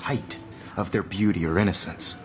height of their beauty or innocence.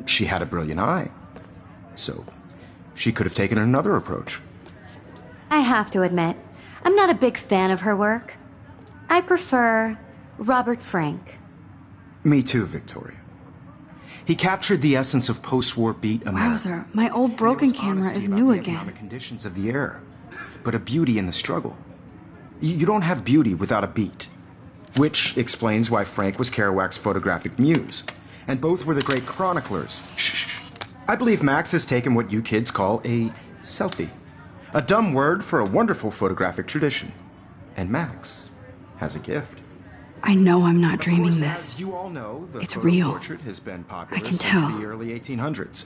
She had a brilliant eye, so she could have taken another approach. I have to admit, I'm not a big fan of her work. I prefer Robert Frank. Me too, Victoria. He captured the essence of post-war beat America. Wowzer, my old broken camera is new the again. Economic conditions of the era, but a beauty in the struggle. You don't have beauty without a beat, which explains why Frank was Kerouac's photographic muse, and both were the great chroniclers. Shh. I believe Max has taken what you kids call a selfie, a dumb word for a wonderful photographic tradition, and Max has a gift. I know I'm not Of dreaming course, this. as you all know, the It's photo real. portrait has been popular I can since tell. the early 1800s.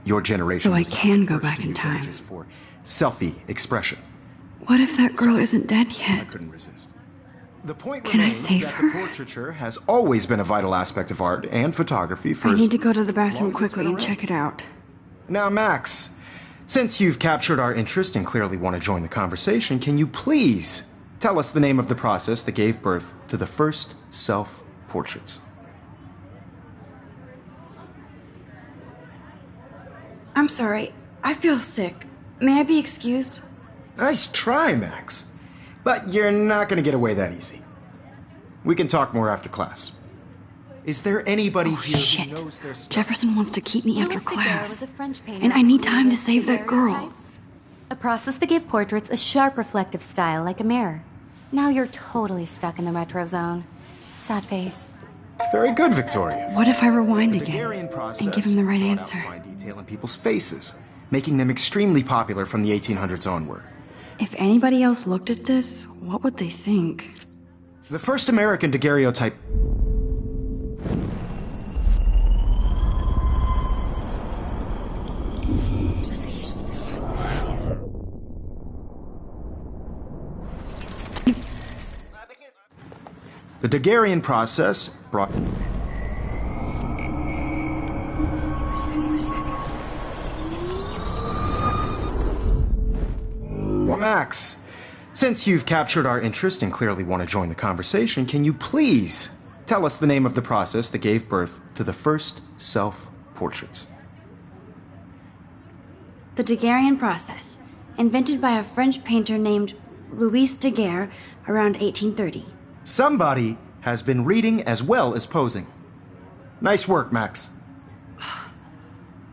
Your generation So I was the can go first back to in use time. images for selfie expression. What if that girl isn't dead I yet? couldn't resist. The point Can I remains save that her? the portraiture has always been a vital aspect of art and photography for I as need to go to the long bathroom as it's quickly been and around. check it out. Now, Max, since you've captured our interest and clearly want to join the conversation, can you please tell us the name of the process that gave birth to the first self-portraits? I'm sorry. I feel sick. May I be excused? Nice try, Max. But you're not going to get away that easy. We can talk more after class. Is there anybody Oh, here shit. who knows their stuff? Jefferson wants to keep me after Louis Daguerre class. was a French painter And I need who time to created save that girl. daguerreotypes, a process that gave portraits a sharp reflective style like a mirror. Now you're totally stuck in the retro zone. Sad face. Very good, Victoria. What if I rewind The again Daguerrean process and give him the right brought out answer? fine detail in people's faces, making them extremely popular from the 1800s onward. If anybody else looked at this, what would they think? The first American daguerreotype. The Daguerrean process brought. Well, Max, since you've captured our interest and clearly want to join the conversation, can you please tell us the name of the process that gave birth to the first self-portraits? The Daguerrean process, invented by a French painter named Louis Daguerre around 1830. Somebody has been reading as well as posing. Nice work, Max.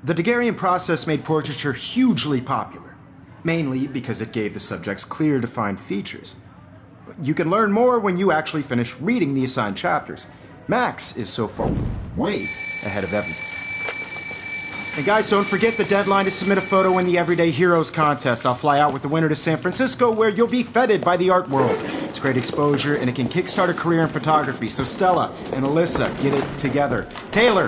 The Daguerrean process made portraiture hugely popular, mainly because it gave the subjects clear, defined features. You can learn more when you actually finish reading the assigned chapters. Max is so far way ahead of everyone. And guys, don't forget the deadline to submit a photo in the Everyday Heroes contest. I'll fly out with the winner to San Francisco, where you'll be feted by the art world. It's great exposure, and it can kickstart a career in photography. So Stella and Alyssa, get it together. Taylor,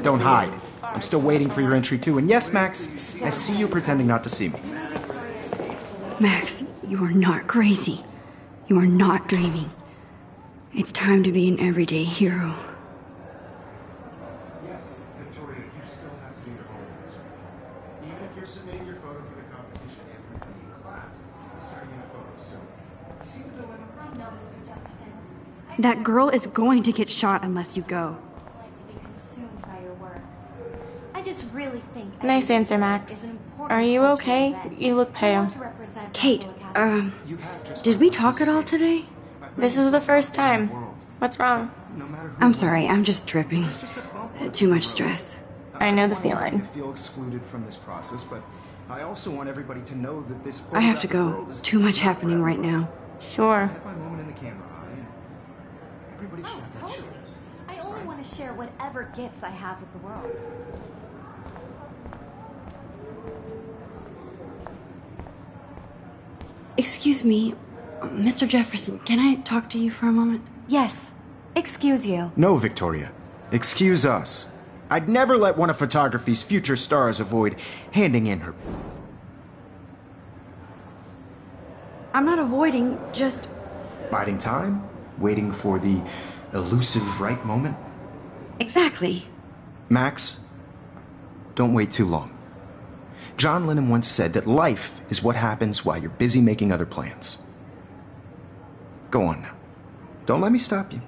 don't hide. I'm still waiting for your entry too. And yes, Max, I see you pretending not to see me. Max, you are not crazy. You are not dreaming. It's time to be an everyday hero. Yes, Victoria, you still have to do your homework. Even if you're submitting your photo for the competition, everybody in class is starting in a photo. So, you see the dilemma? I know, Mr. Jefferson. I That girl is going to get shot unless you go. To be consumed by your work. I just really think. Nice answer, Max. Are you okay? You look pale. Kate, did we talk at all today? This is the first time. What's wrong? I'm sorry, I'm just tripping. Too much stress. I know the feeling. Feel excluded from this process, but I also want everybody to know that this. I have to go. Too much happening right now. Sure. I had my moment in the camera eye, and everybody should have that chance. I only want to share whatever gifts I have with the world. Excuse me, Mr. Jefferson, can I talk to you for a moment? Yes. Excuse you. No, Victoria. Excuse us. I'd never let one of photography's future stars avoid handing in her. I'm not avoiding, just... Biding time? Waiting for the elusive right moment? Exactly. Max, don't wait too long. John Lennon once said that life is what happens while you're busy making other plans. Go on now. Don't let me stop you.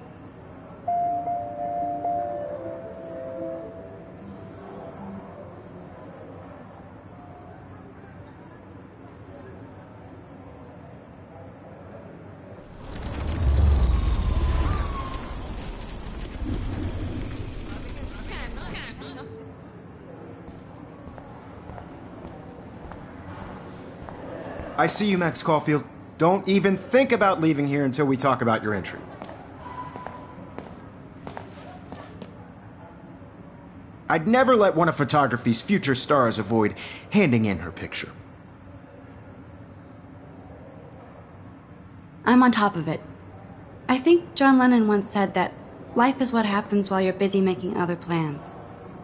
I see you, Max Caulfield. Don't even think about leaving here until we talk about your entry. I'd never let one of photography's future stars avoid handing in her picture. I'm on top of it. I think John Lennon once said that life is what happens while you're busy making other plans.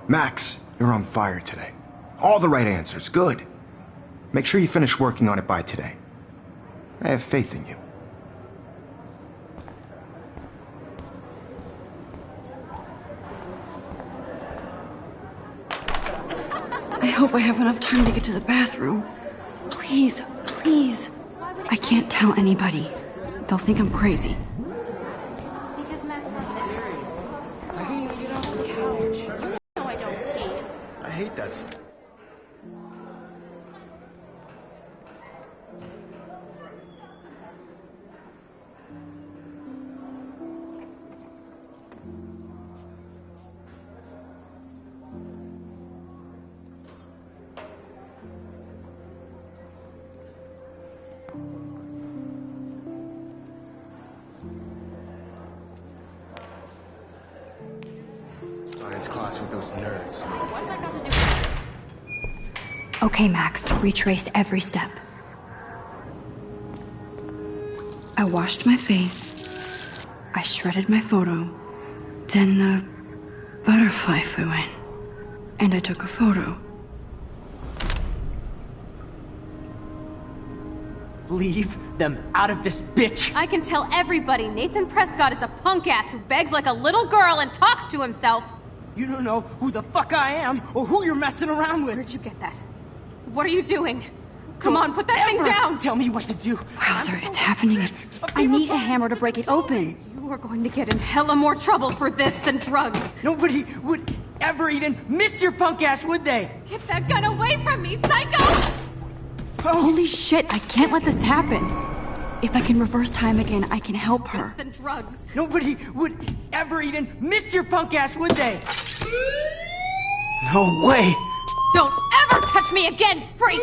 Max, you're on fire today. All the right answers. Good. Make sure you finish working on it by today. I have faith in you. I hope I have enough time to get to the bathroom. Please, please. I can't tell anybody. They'll think I'm crazy. Because Max wants to. I can't even get off the couch. You know I don't tease. I hate that stuff. Science class with those nerds. What's that got to do with Okay, Max, retrace every step. I washed my face. I shredded my photo. Then the butterfly flew in. And I took a photo. Leave them out of this bitch! I can tell everybody Nathan Prescott is a punk ass who begs like a little girl and talks to himself. You don't know who the fuck I am or who you're messing around with. Where'd you get that? What are you doing? Come on, put that thing down! Tell me what to do. Wowzer, it's happening. I need a hammer to break it open. You are going to get in hella more trouble for this than drugs. Nobody would ever even miss your punk ass, would they? Get that gun away from me, psycho! Holy shit, I can't let this happen. If I can reverse time again, I can help her. Than drugs. Nobody would ever even miss your punk ass, would they? No way! Don't ever touch me again, freak!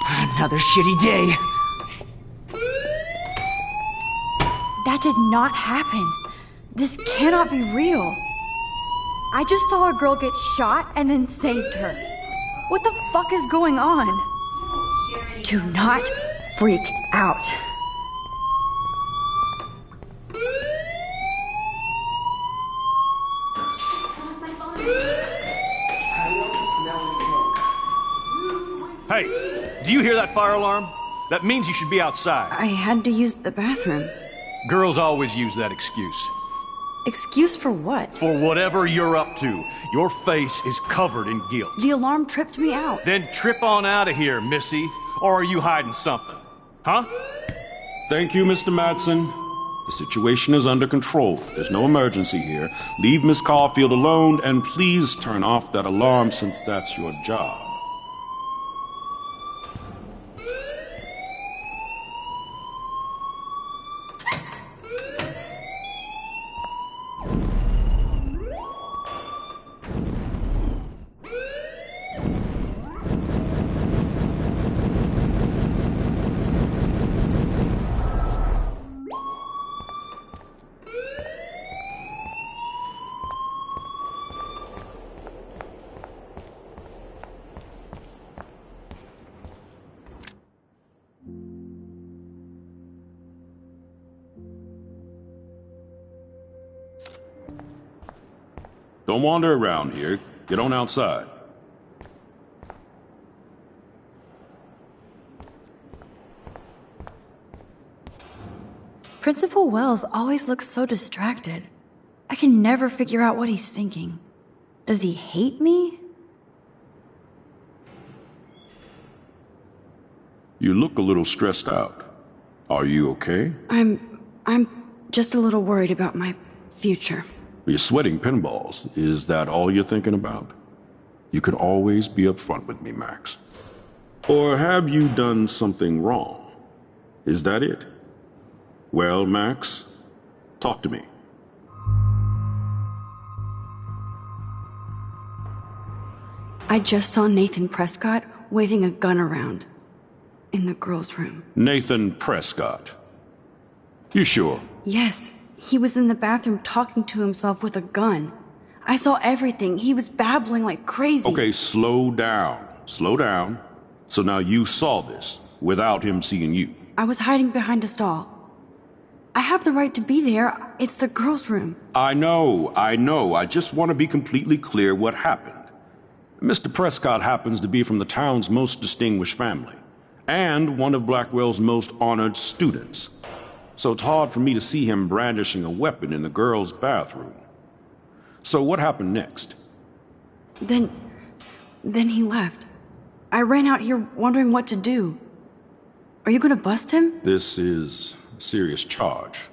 Another shitty day. That did not happen. This cannot be real. I just saw a girl get shot and then saved her. What the fuck is going on? Do not freak out. Hey, do you hear that fire alarm? That means you should be outside. I had to use the bathroom. Girls always use that excuse. Excuse for what? For whatever you're up to, your face is covered in guilt. The alarm tripped me out. Then trip on out of here, Missy. Or are you hiding something? Huh? Thank you, Mr. Madsen. The situation is under control. There's no emergency here. Leave Miss Caulfield alone, and please turn off that alarm since that's your job. Don't wander around here. Get on outside. Principal Wells always looks so distracted. I can never figure out what he's thinking. Does he hate me? You look a little stressed out. Are you okay? I'm just a little worried about my future. You're sweating pinballs. Is that all you're thinking about? You can always be upfront with me, Max. Or have you done something wrong? Is that it? Well, Max, talk to me. I just saw Nathan Prescott waving a gun around in the girls' room. Nathan Prescott. You sure? Yes, he was in the bathroom talking to himself with a gun. I saw everything. He was babbling like crazy. Okay, slow down. Slow down. So now you saw this without him seeing you. I was hiding behind a stall. I have the right to be there. It's the girls' room. I know. I just want to be completely clear what happened. Mr. Prescott happens to be from the town's most distinguished family, and one of Blackwell's most honored students. So it's hard for me to see him brandishing a weapon in the girls' bathroom. So what happened next? Then he left. I ran out here wondering what to do. Are you gonna bust him? This is a serious charge.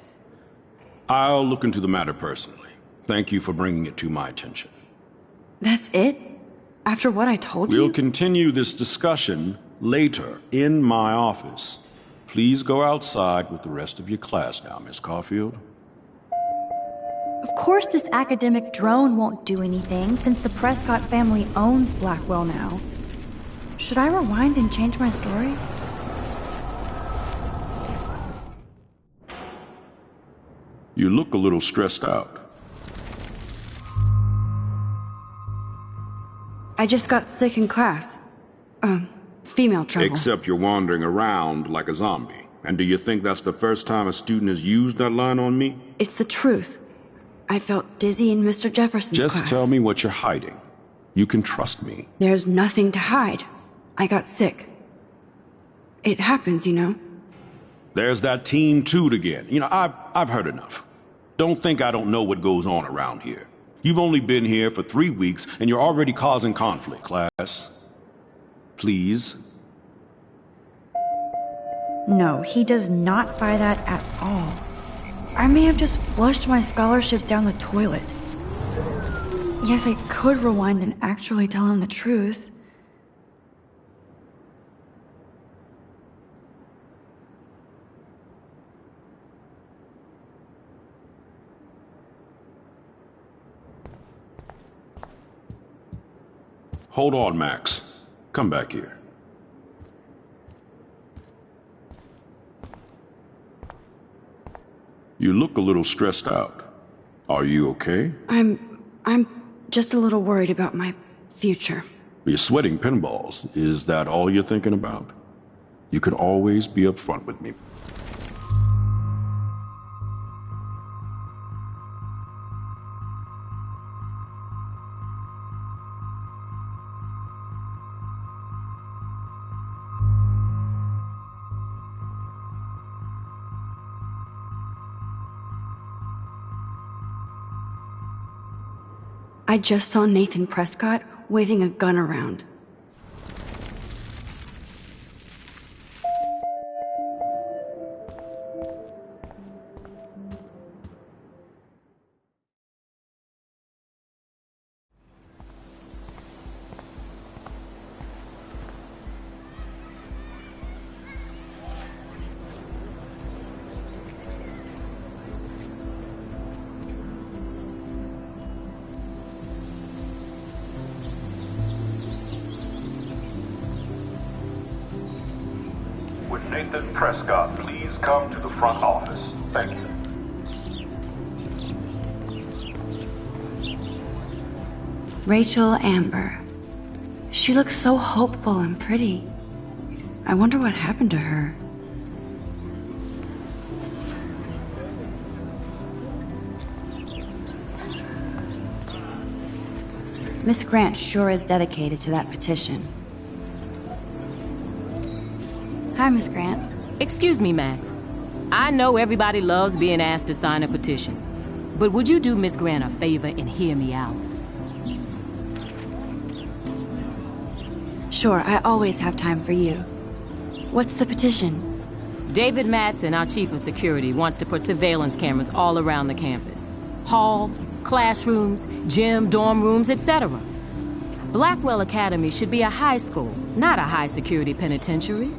I'll look into the matter personally. Thank you for bringing it to my attention. That's it? After what I told you? We'll continue this discussion later in my office. Please go outside with the rest of your class now, Miss Caulfield. Of course this academic drone won't do anything since the Prescott family owns Blackwell now. Should I rewind and change my story? You look a little stressed out. I just got sick in class. Female trouble. Except you're wandering around like a zombie. And do you think that's the first time a student has used that line on me? It's the truth. I felt dizzy in Mr. Jefferson's class. Just tell me what you're hiding. You can trust me. There's nothing to hide. I got sick. It happens, you know. There's that Team Toot again. You know, I've heard enough. Don't think I don't know what goes on around here. You've only been here for 3 weeks, and you're already causing conflict, class. Please. No, he does not buy that at all. I may have just flushed my scholarship down the toilet. Yes, I could rewind and actually tell him the truth. Hold on, Max. Come back here. You look a little stressed out. Are you okay? I'm just a little worried about my future. You're sweating pinballs. Is that all you're thinking about? You can always be upfront with me. I just saw Nathan Prescott waving a gun around. Would Nathan Prescott please come to the front office? Thank you. Rachel Amber. She looks so hopeful and pretty. I wonder what happened to her. Miss Grant sure is dedicated to that petition. Hi, Miss Grant. Excuse me, Max. I know everybody loves being asked to sign a petition, but would you do Miss Grant a favor and hear me out? Sure, I always have time for you. What's the petition? David Madsen, our chief of security, wants to put surveillance cameras all around the campus. Halls, classrooms, gym, dorm rooms, etc. Blackwell Academy should be a high school, not a high-security penitentiary.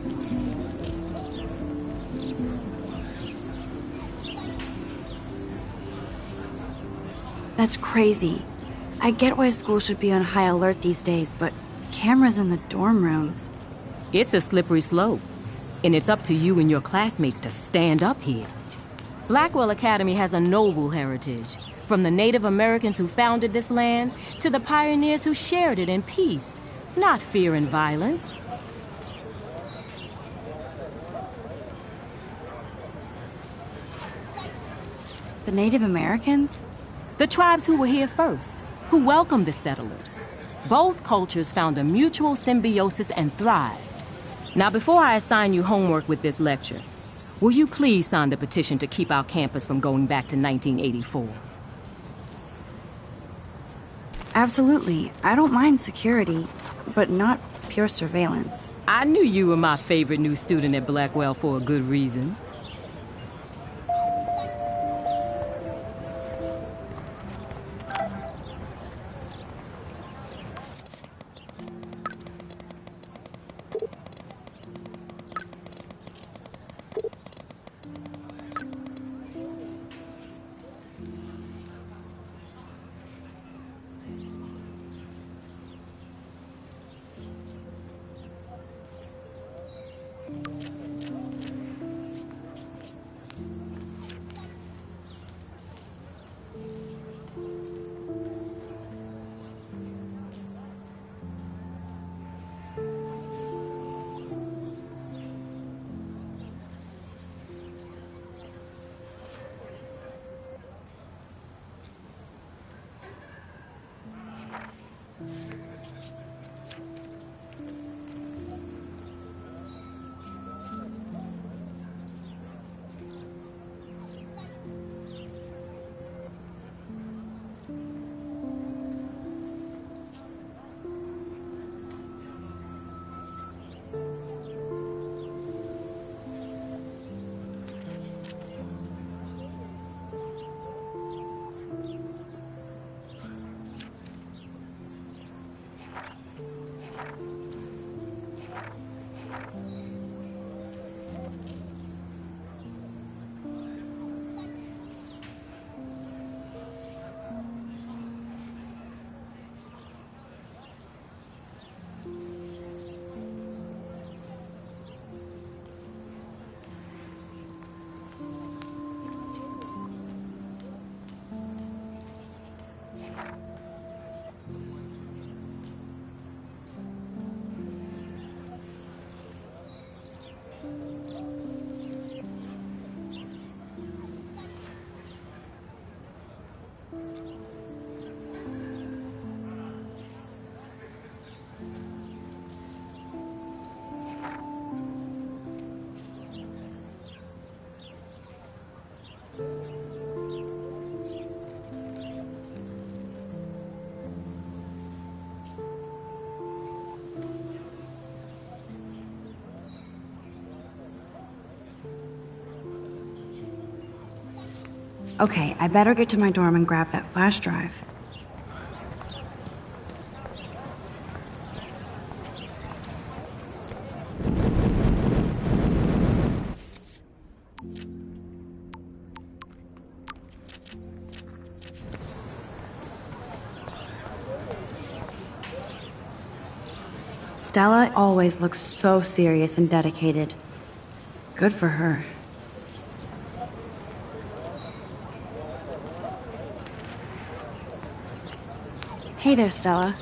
That's crazy. I get why school should be on high alert these days, but cameras in the dorm rooms. It's a slippery slope, and it's up to you and your classmates to stand up here. Blackwell Academy has a noble heritage, from the Native Americans who founded this land to the pioneers who shared it in peace, not fear and violence. The Native Americans? The tribes who were here first, who welcomed the settlers. Both cultures found a mutual symbiosis and thrived. Now, before I assign you homework with this lecture, will you please sign the petition to keep our campus from going back to 1984? Absolutely. I don't mind security, but not pure surveillance. I knew you were my favorite new student at Blackwell for a good reason. Okay, I better get to my dorm and grab that flash drive. Stella always looks so serious and dedicated. Good for her. Hey there, Stella.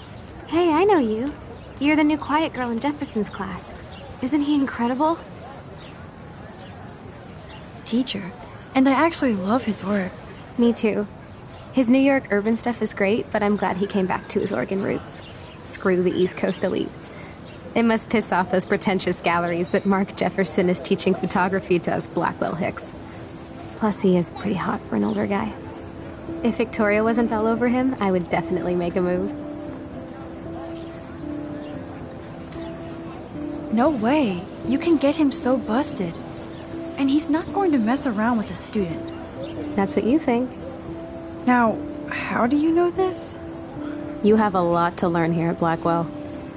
Hey, I know you. You're the new quiet girl in Jefferson's class. Isn't he incredible? Teacher. And I actually love his work. Me too. His New York urban stuff is great, but I'm glad he came back to his Oregon roots. Screw the East Coast elite. It must piss off those pretentious galleries that Mark Jefferson is teaching photography to us Blackwell hicks. Plus, he is pretty hot for an older guy. If Victoria wasn't all over him, I would definitely make a move. No way. You can get him so busted. And he's not going to mess around with a student. That's what you think. Now, how do you know this? You have a lot to learn here at Blackwell.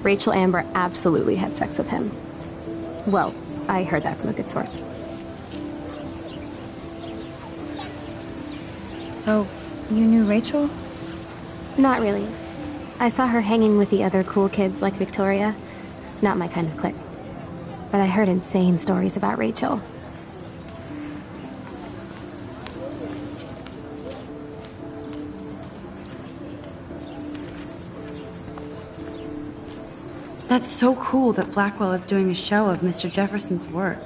Rachel Amber absolutely had sex with him. Well, I heard that from a good source. So, you knew Rachel? Not really. I saw her hanging with the other cool kids like Victoria. Not my kind of clique. But I heard insane stories about Rachel. That's so cool that Blackwell is doing a show of Mr. Jefferson's work.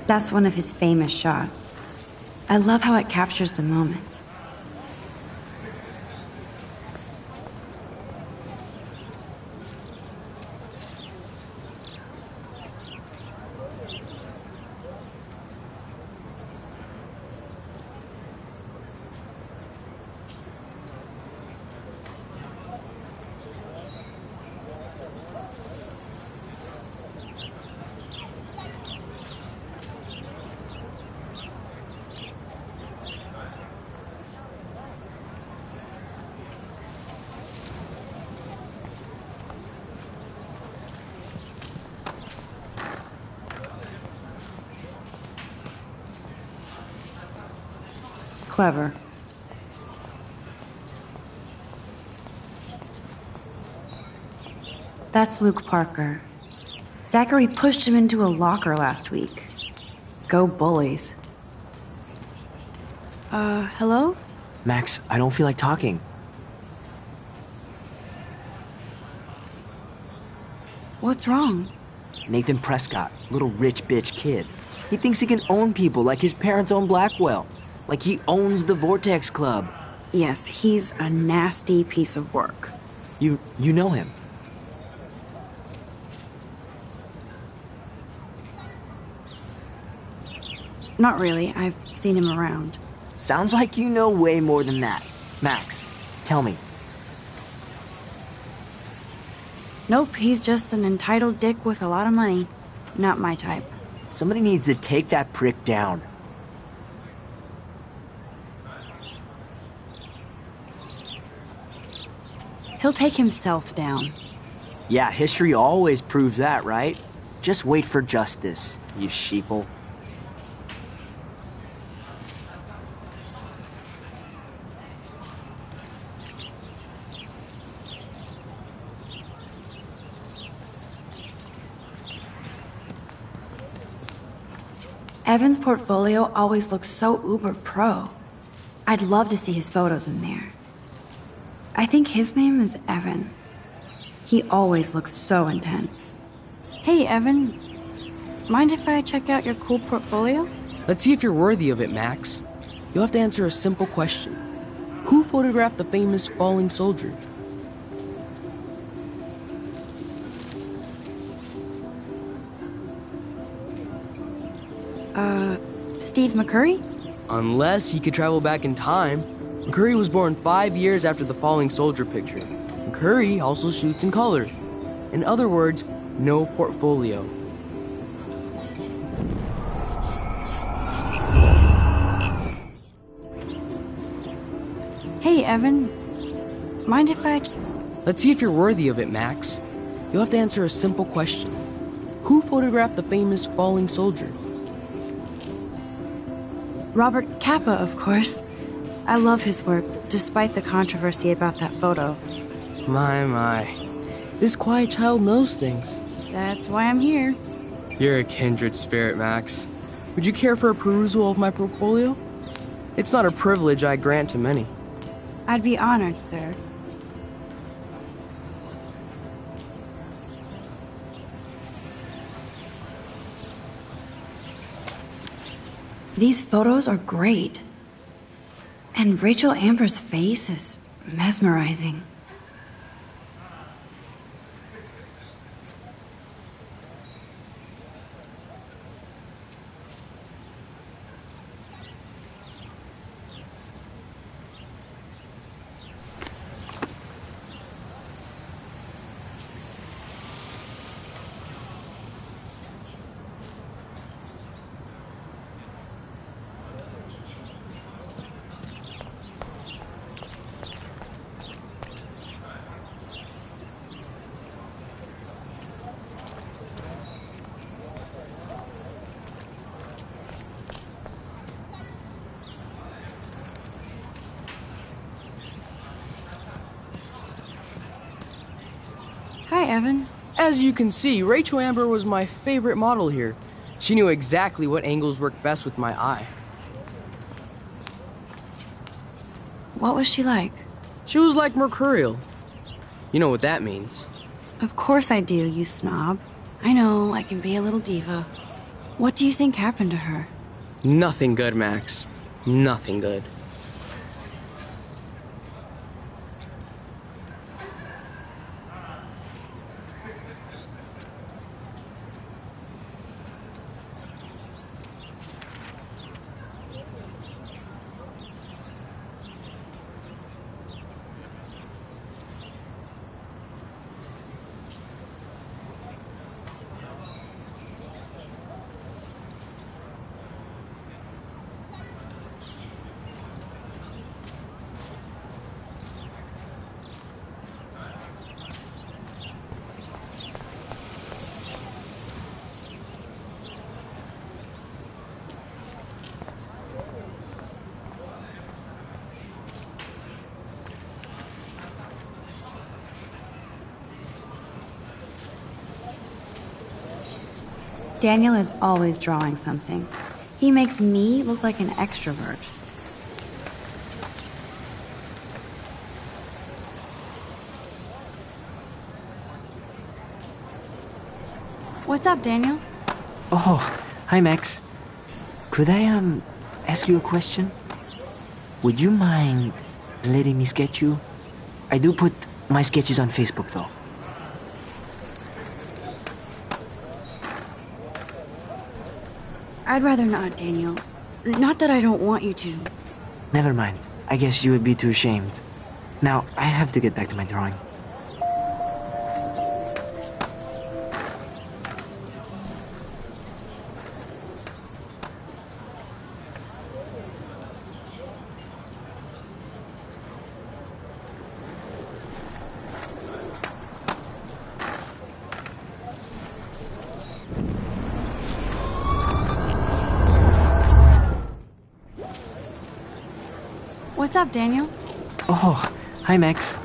That's one of his famous shots. I love how it captures the moment. Clever. That's Luke Parker. Zachary pushed him into a locker last week. Go bullies. Hello? Max, I don't feel like talking. What's wrong? Nathan Prescott, little rich bitch kid. He thinks he can own people like his parents own Blackwell. Like he owns the Vortex Club. Yes, he's a nasty piece of work. You know him? Not really. I've seen him around. Sounds like you know way more than that. Max, tell me. Nope, he's just an entitled dick with a lot of money. Not my type. Somebody needs to take that prick down. He'll take himself down. Yeah, history always proves that, right? Just wait for justice, you sheeple. Evan's portfolio always looks so uber pro. I'd love to see his photos in there. I think his name is Evan. He always looks so intense. Hey, Evan. Mind if I check out your cool portfolio? Let's see if you're worthy of it, Max. You'll have to answer a simple question. Who photographed the famous falling soldier? Steve McCurry? Unless he could travel back in time. McCurry was born 5 years after the falling soldier picture. McCurry also shoots in color. In other words, no portfolio. Hey, Evan. Mind if I... Let's see if you're worthy of it, Max. You'll have to answer a simple question. Who photographed the famous falling soldier? Robert Capa, of course. I love his work, despite the controversy about that photo. My. This quiet child knows things. That's why I'm here. You're a kindred spirit, Max. Would you care for a perusal of my portfolio? It's not a privilege I grant to many. I'd be honored, sir. These photos are great. And Rachel Amber's face is mesmerizing. Hi, Evan. As you can see, Rachel Amber was my favorite model here. She knew exactly what angles worked best with my eye. What was she like? She was like mercurial. You know what that means. Of course I do, you snob. I know, I can be a little diva. What do you think happened to her? Nothing good, Max. Nothing good. Daniel is always drawing something. He makes me look like an extrovert. What's up, Daniel? Oh, hi, Max. Could I, ask you a question? Would you mind letting me sketch you? I do put my sketches on Facebook, though. I'd rather not, Daniel. Not that I don't want you to. Never mind. I guess you would be too ashamed. Now, I have to get back to my drawing. What's up, Daniel? Oh, hi, Max.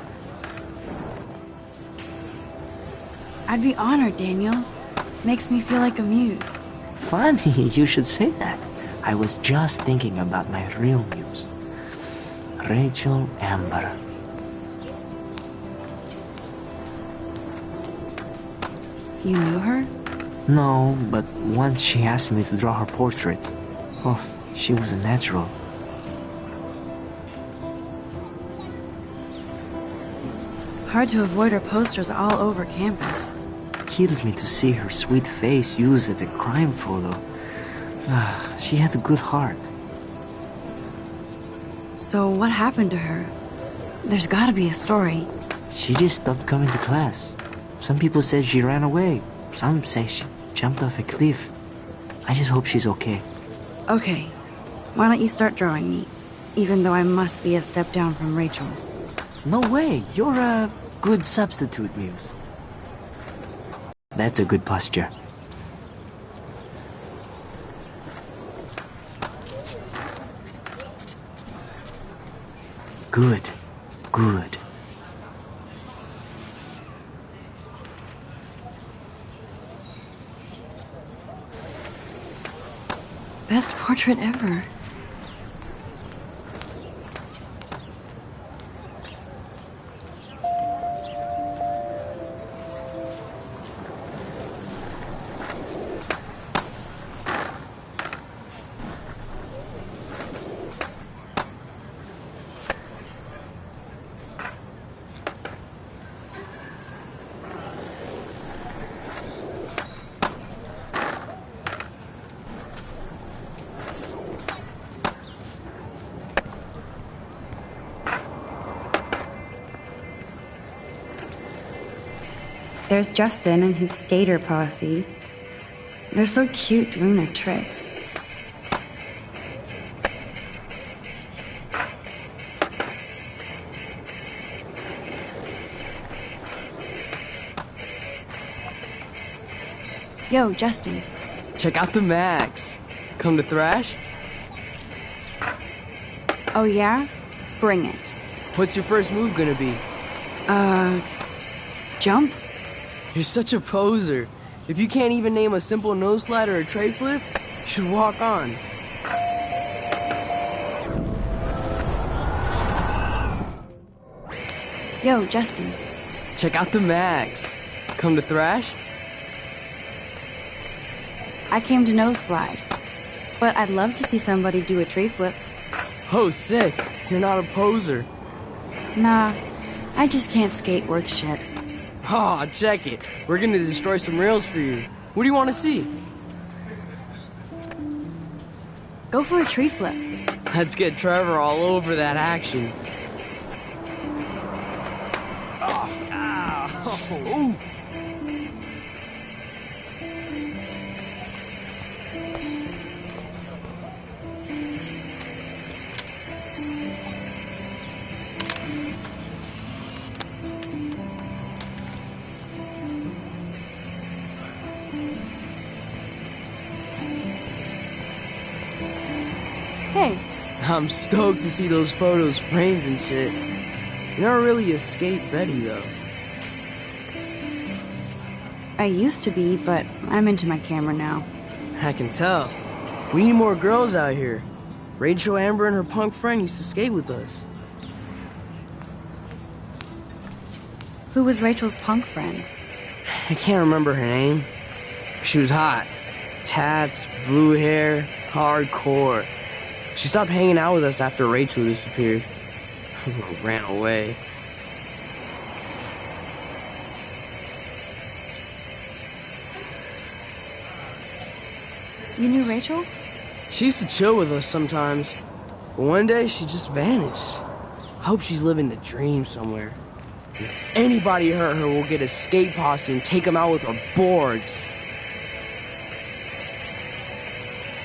I'd be honored, Daniel. Makes me feel like a muse. Funny, you should say that. I was just thinking about my real muse. Rachel Amber. You knew her? No, but once she asked me to draw her portrait. Oh, she was a natural. Hard to avoid her posters all over campus. Kills me to see her sweet face used as a crime photo. She had a good heart. So what happened to her? There's gotta be a story. She just stopped coming to class. Some people said she ran away. Some say she jumped off a cliff. I just hope she's okay. Okay, why don't you start drawing me? even though I must be a step down from Rachel. No way, you're a good substitute, Muse. That's a good posture. Good, good. Best portrait ever. There's Justin and his skater posse. They're so cute doing their tricks. Yo, Justin. Check out the Max. Come to thrash? Oh yeah? Bring it. What's your first move gonna be? Jump? You're such a poser. If you can't even name a simple nose slide or a tray flip, you should walk on. Yo, Justin. Check out the Max. Come to thrash? I came to nose slide. But I'd love to see somebody do a tree flip. Oh, sick. You're not a poser. Nah, I just can't skate worth shit. Aw, check it. We're gonna destroy some rails for you. What do you want to see? Go for a tree flip. Let's get Trevor all over that action. Oh, ow. Ooh. Hey. I'm stoked to see those photos framed and shit. You're not really a skate Betty, though. I used to be, but I'm into my camera now. I can tell. We need more girls out here. Rachel Amber and her punk friend used to skate with us. Who was Rachel's punk friend? I can't remember her name. She was hot. Tats, blue hair, hardcore. She stopped hanging out with us after Rachel disappeared. Ran away. You knew Rachel? She used to chill with us sometimes. But one day, she just vanished. I hope she's living the dream somewhere. If anybody hurt her, we'll get a skate posse and take them out with our boards.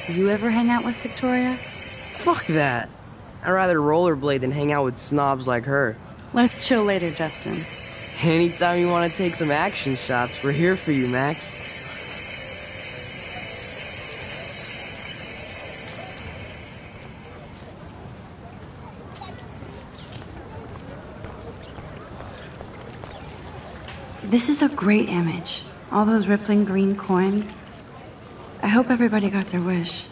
You ever hang out with Victoria? Fuck that. I'd rather rollerblade than hang out with snobs like her. Let's chill later, Justin. Anytime you want to take some action shots, we're here for you, Max. This is a great image. All those rippling green coins. I hope everybody got their wish.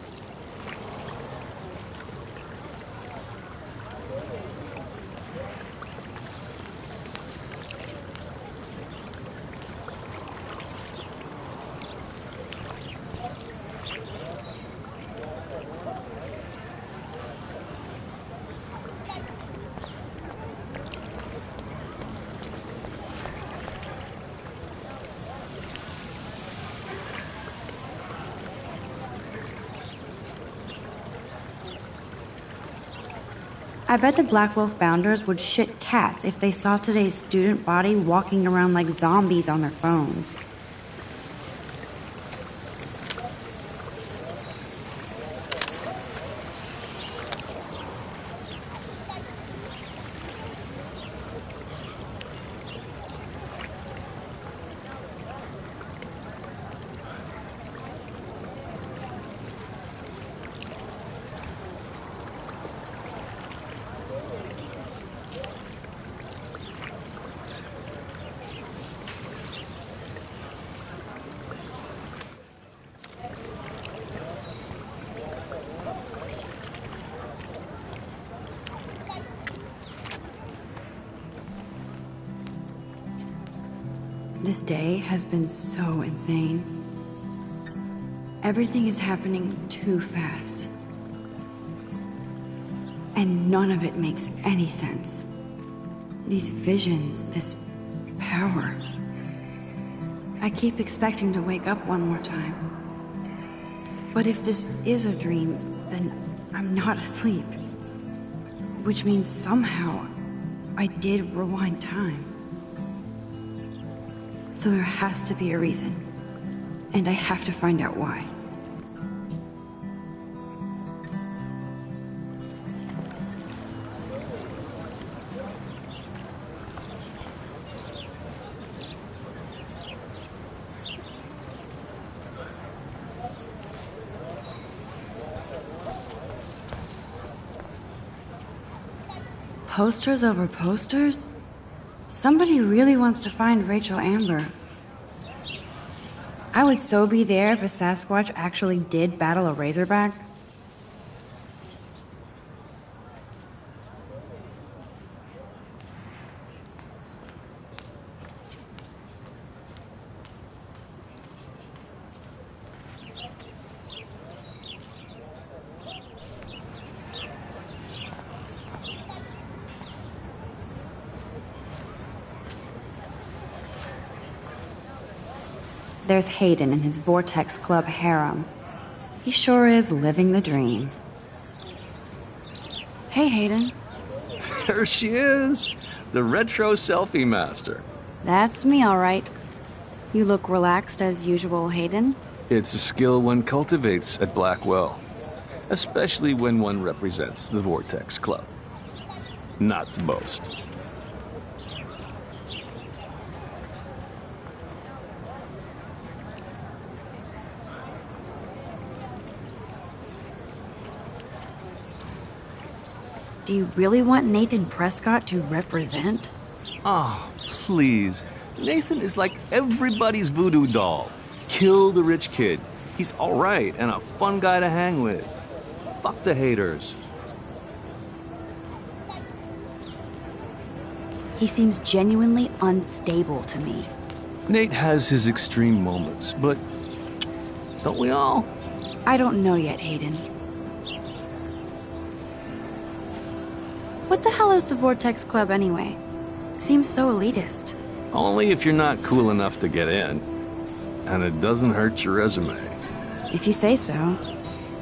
I bet the Blackwell founders would shit cats if they saw today's student body walking around like zombies on their phones. This day has been so insane. Everything is happening too fast. And none of it makes any sense. These visions, this power. I keep expecting to wake up one more time. But if this is a dream, then I'm not asleep. Which means somehow I did rewind time. So there has to be a reason. And I have to find out why. Posters over posters? Somebody really wants to find Rachel Amber. I would so be there if a Sasquatch actually did battle a Razorback. There's Hayden and his Vortex Club harem. He sure is living the dream. Hey, Hayden. There she is, the retro selfie master. That's me, all right. You look relaxed as usual, Hayden. It's a skill one cultivates at Blackwell, especially when one represents the Vortex Club. Not to boast. Do you really want Nathan Prescott to represent? Oh, please. Nathan is like everybody's voodoo doll. Kill the rich kid. He's all right and a fun guy to hang with. Fuck the haters. He seems genuinely unstable to me. Nate has his extreme moments, but don't we all? I don't know yet, Hayden. What the hell is the Vortex Club anyway? Seems so elitist. Only if you're not cool enough to get in. And it doesn't hurt your resume. If you say so.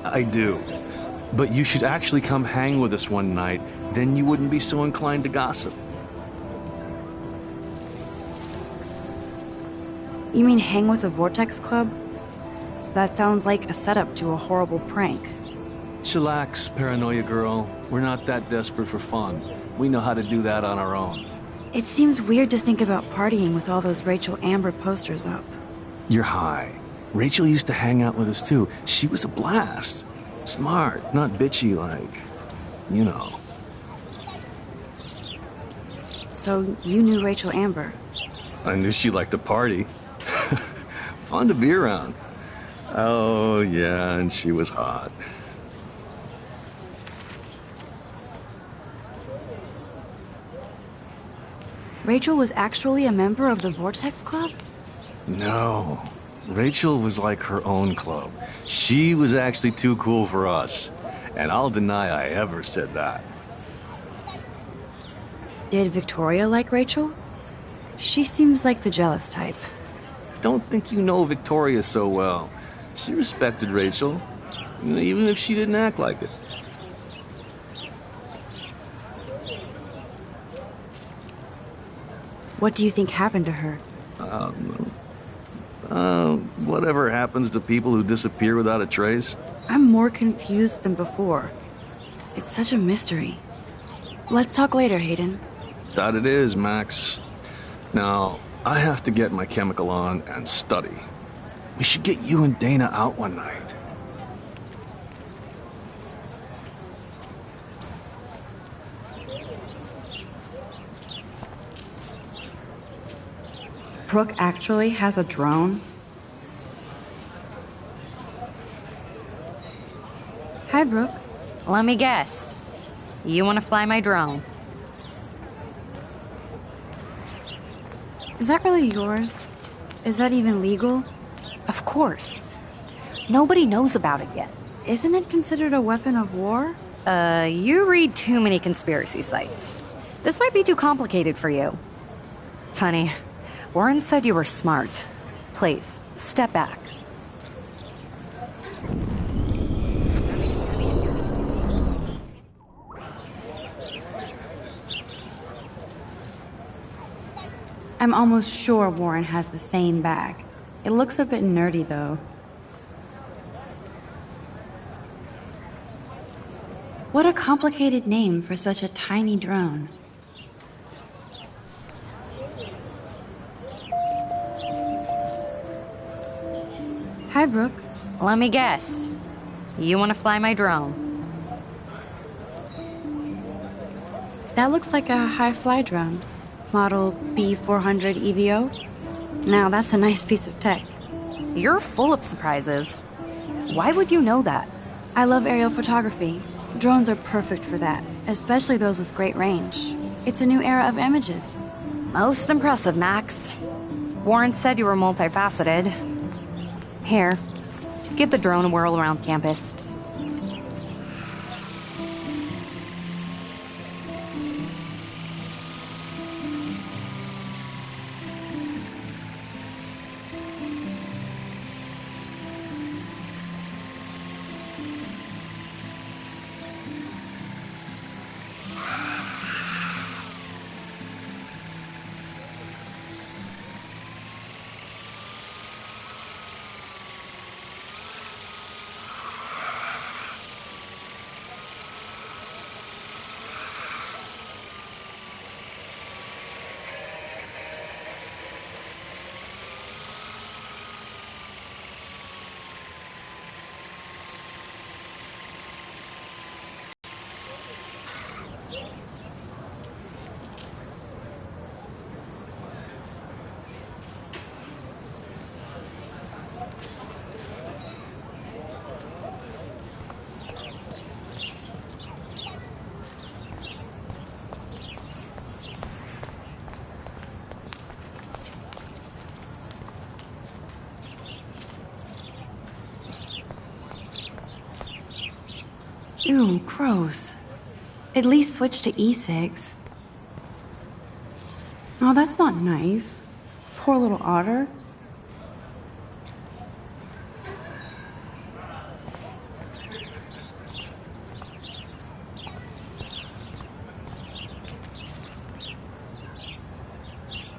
I do. But you should actually come hang with us one night, then you wouldn't be so inclined to gossip. You mean hang with the Vortex Club? That sounds like a setup to a horrible prank. Chillax, paranoia girl. We're not that desperate for fun. We know how to do that on our own. It seems weird to think about partying with all those Rachel Amber posters up. You're high. Rachel used to hang out with us too. She was a blast. Smart, not bitchy like, you know. So you knew Rachel Amber? I knew she liked to party. Fun to be around. Oh, yeah, and she was hot. Rachel was actually a member of the Vortex Club? No. Rachel was like her own club. She was actually too cool for us. And I'll deny I ever said that. Did Victoria like Rachel? She seems like the jealous type. Don't think you know Victoria so well. She respected Rachel, even if she didn't act like it. What do you think happened to her? Whatever happens to people who disappear without a trace. I'm more confused than before. It's such a mystery. Let's talk later, Hayden. That it is, Max. Now, I have to get my chemical on and study. We should get you and Dana out one night. Brooke actually has a drone? Hi, Brooke. Let me guess. You want to fly my drone? Is that really yours? Is that even legal? Of course. Nobody knows about it yet. Isn't it considered a weapon of war? You read too many conspiracy sites. This might be too complicated for you. Funny, Warren said you were smart. Please, step back. I'm almost sure Warren has the same bag. It looks a bit nerdy, though. What a complicated name for such a tiny drone. Hi, Brooke. Let me guess. You want to fly my drone? That looks like a high-fly drone. Model B400 EVO. Now, that's a nice piece of tech. You're full of surprises. Why would you know that? I love aerial photography. Drones are perfect for that, especially those with great range. It's a new era of images. Most impressive, Max. Warren said you were multifaceted. Here, give the drone a whirl around campus. Ew, gross. At least switch to e-cigs. Oh, that's not nice. Poor little otter.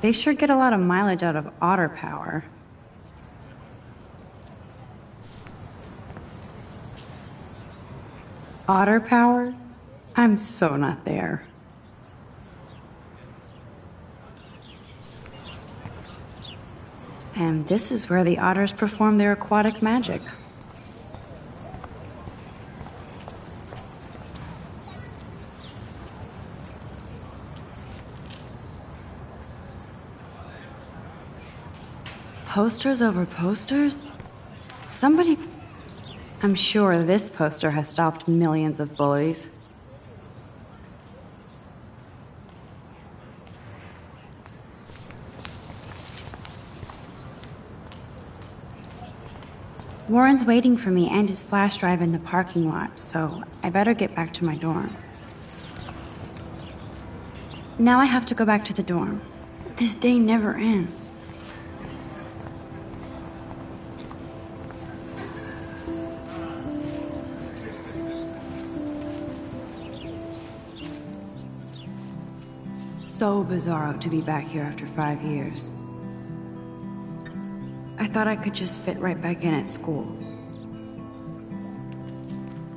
They sure get a lot of mileage out of otter power. Otter power? I'm so not there. And this is where the otters perform their aquatic magic. Posters over posters? Somebody... I'm sure this poster has stopped millions of bullies. Warren's waiting for me and his flash drive in the parking lot, so I better get back to my dorm. Now I have to go back to the dorm. This day never ends. So bizarro to be back here after 5 years. I thought I could just fit right back in at school.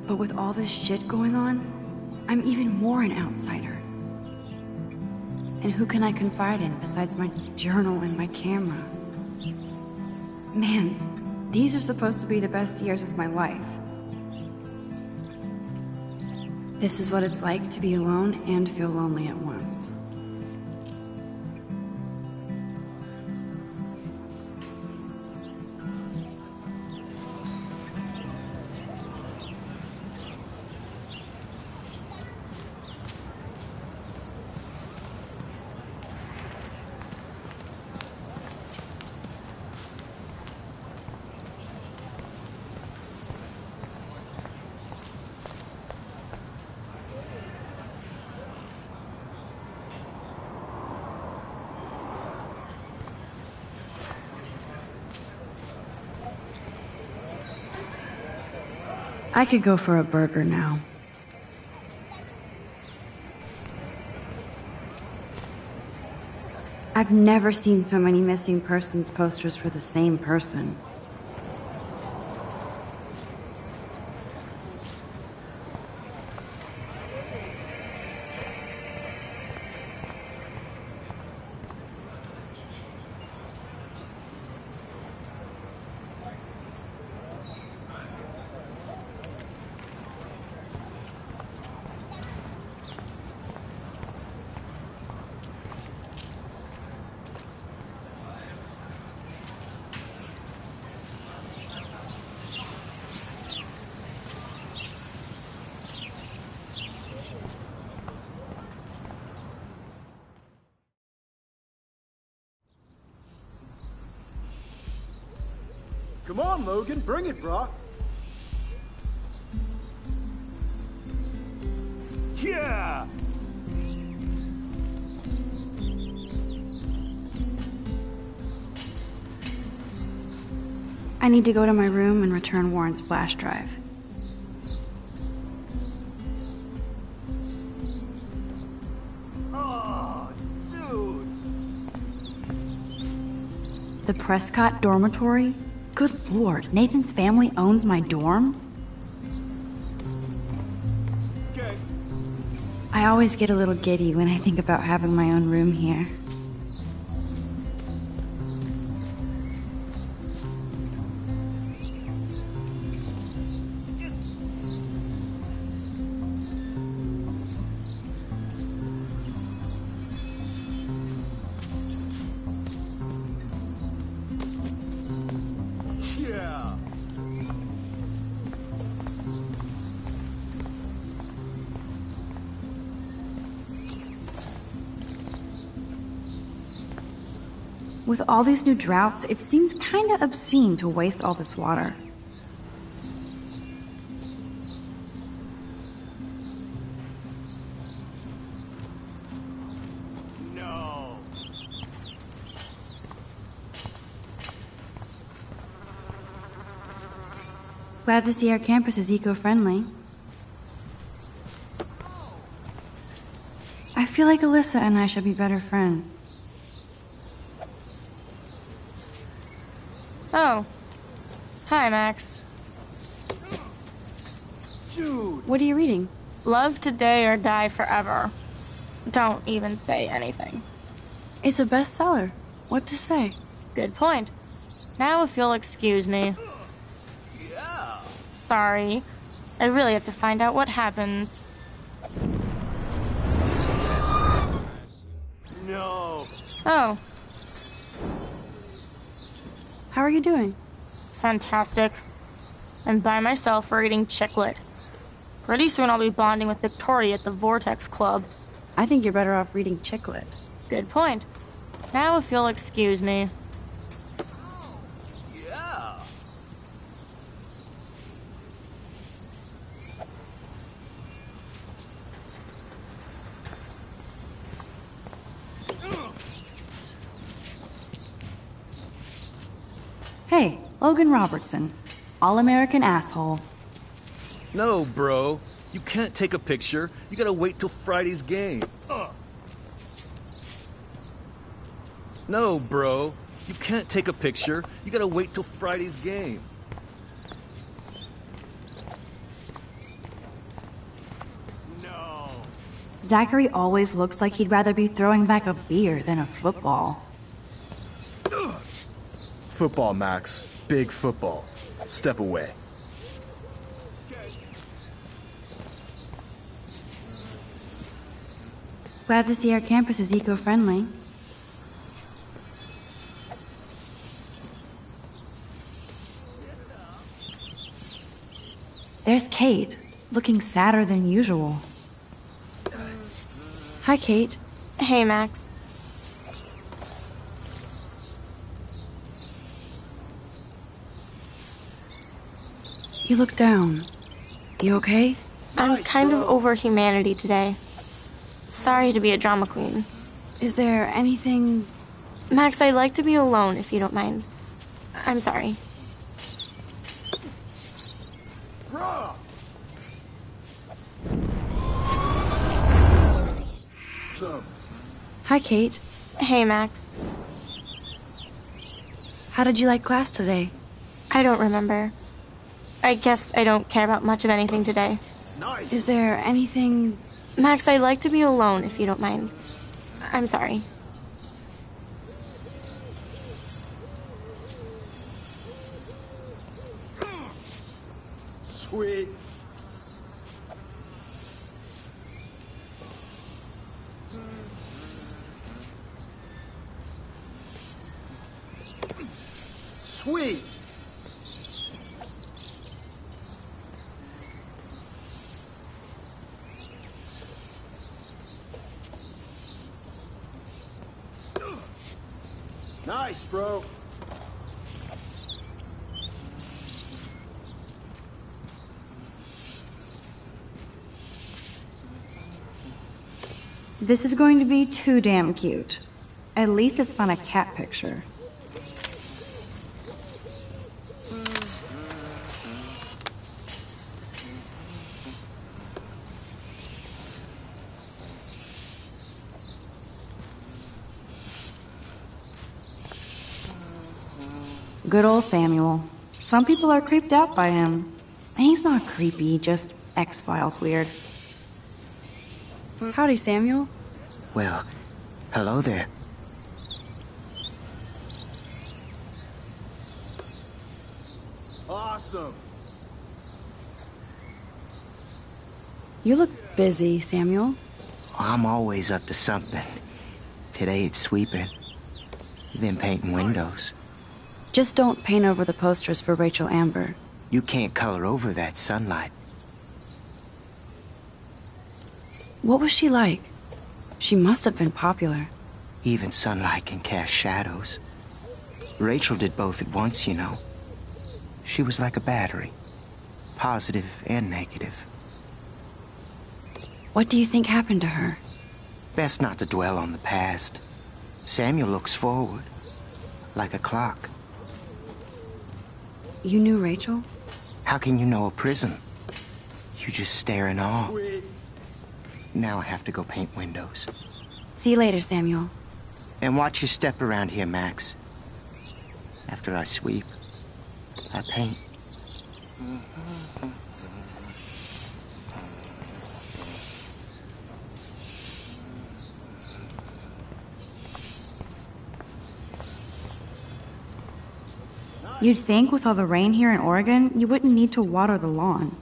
But with all this shit going on, I'm even more an outsider. And who can I confide in besides my journal and my camera? Man, these are supposed to be the best years of my life. This is what it's like to be alone and feel lonely at once. I could go for a burger now. I've never seen so many missing persons posters for the same person. Come on, Logan, bring it, brah. Yeah! I need to go to my room and return Warren's flash drive. Oh, dude. The Prescott dormitory? Good lord, Nathan's family owns my dorm? Okay. I always get a little giddy when I think about having my own room here. Yeah. With all these new droughts, it seems kinda obscene to waste all this water. No. Glad to see our campus is eco-friendly. I feel like Alyssa and I should be better friends. Oh. Hi, Max. Dude. What are you reading? Love today or die forever. Don't even say anything. It's a bestseller. What to say? Good point. Now if you'll excuse me. Yeah. Sorry. I really have to find out what happens. No. Oh. How are you doing? Fantastic. I'm by myself reading Chicklet. Pretty soon I'll be bonding with Victoria at the Vortex Club. I think you're better off reading Chicklet. Good point. Now if you'll excuse me. Yeah. Hey, Logan Robertson. All-American asshole. No, bro. You can't take a picture. You gotta wait till Friday's game. No, bro. You can't take a picture. You gotta wait till Friday's game. No. Zachary always looks like he'd rather be throwing back a beer than a football. Football, Max. Big football. Step away. Glad to see our campus is eco-friendly. There's Kate, looking sadder than usual. Hi, Kate. Hey, Max. You look down. You okay? I'm kind of over humanity today. Sorry to be a drama queen. Is there anything... Max, I'd like to be alone if you don't mind. I'm sorry. Bruh! Awesome. Hi, Kate. Hey, Max. How did you like class today? I don't remember. I guess I don't care about much of anything today. Nice. Is there anything... Max, I'd like to be alone if you don't mind. I'm sorry. Sweet. Sweet. Nice, bro. This is going to be too damn cute. At least it's not a cat picture. Good old Samuel. Some people are creeped out by him. And he's not creepy, just X-Files weird. Howdy, Samuel. Well, hello there. Awesome. You look busy, Samuel. I'm always up to something. Today it's sweeping, then painting windows. Just don't paint over the posters for Rachel Amber. You can't color over that sunlight. What was she like? She must have been popular. Even sunlight can cast shadows. Rachel did both at once, you know. She was like a battery, positive and negative. What do you think happened to her? Best not to dwell on the past. Samuel looks forward, like a clock. You knew Rachel? How can you know a prism? You just stare in awe. Sweet. Now I have to go paint windows. See you later, Samuel. And watch your step around here, Max. After I sweep, I paint. You'd think with all the rain here in Oregon, you wouldn't need to water the lawn.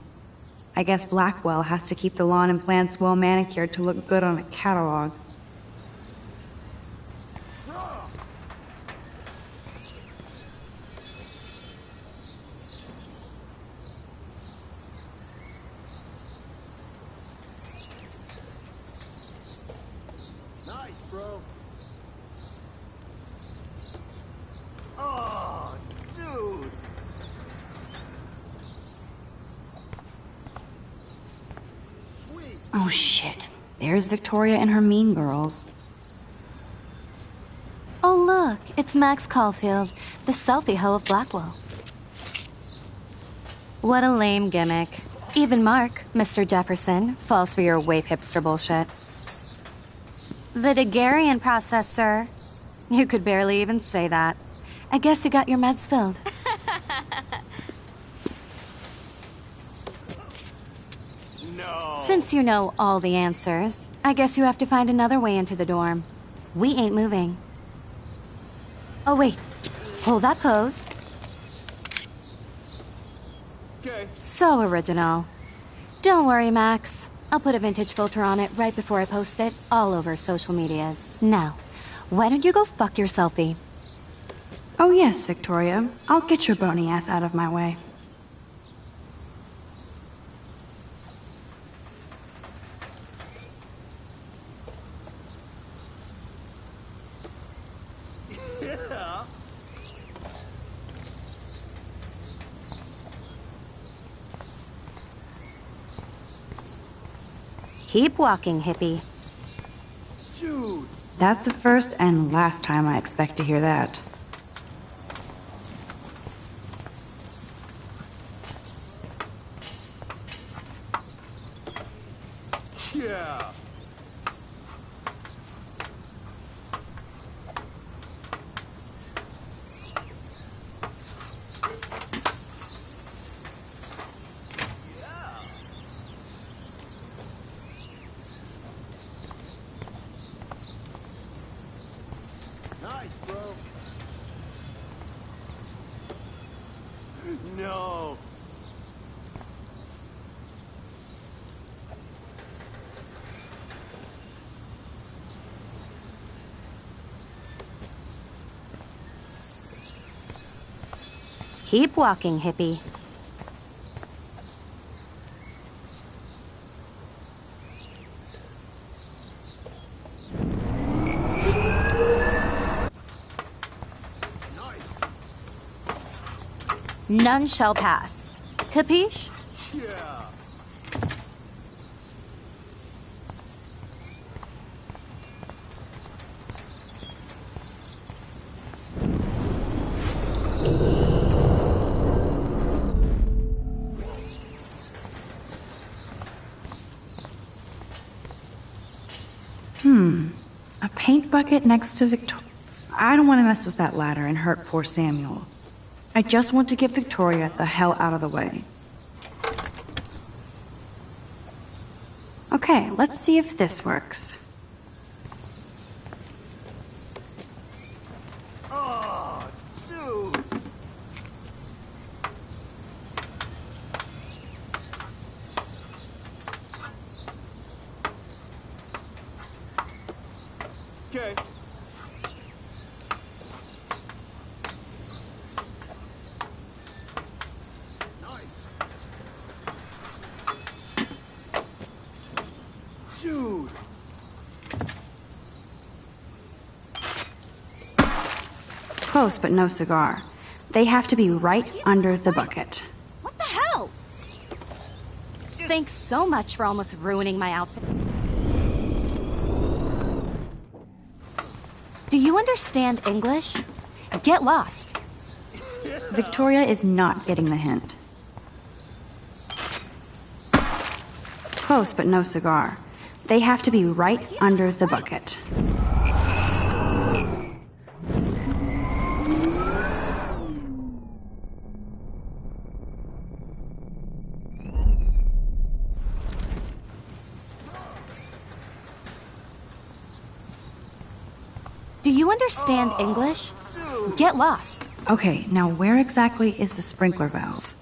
I guess Blackwell has to keep the lawn and plants well manicured to look good on a catalog. Nice, bro. Oh, dude. Sweet. Oh shit. There's Victoria and her mean girls. Oh, look, it's Max Caulfield, the selfie hoe of Blackwell. What a lame gimmick. Even Mark, Mr. Jefferson, falls for your waif hipster bullshit. The Daguerrean process, sir. You could barely even say that. I guess you got your meds filled. No. Since you know all the answers, I guess you have to find another way into the dorm. We ain't moving. Oh, wait. Hold that pose. Okay. So original. Don't worry, Max. I'll put a vintage filter on it right before I post it all over social medias. Now, why don't you go fuck your selfie? Oh yes, Victoria. I'll get your bony ass out of my way. Yeah. Keep walking, hippie. Dude. That's the first and last time I expect to hear that. Yeah. Nice, bro. No. Keep walking, hippie. None shall pass. Capiche? Yeah. A paint bucket next to Victoria. I don't want to mess with that ladder and hurt poor Samuel. I just want to get Victoria the hell out of the way. Okay, let's see if this works. Oh, dude. Okay. Dude. Close, but no cigar. They have to be right under the bucket. What the hell? Thanks so much for almost ruining my outfit. Do you understand English? Get lost. Victoria is not getting the hint. Close, but no cigar. They have to be right under the bucket. Do you understand English? Get lost. Okay, now where exactly is the sprinkler valve?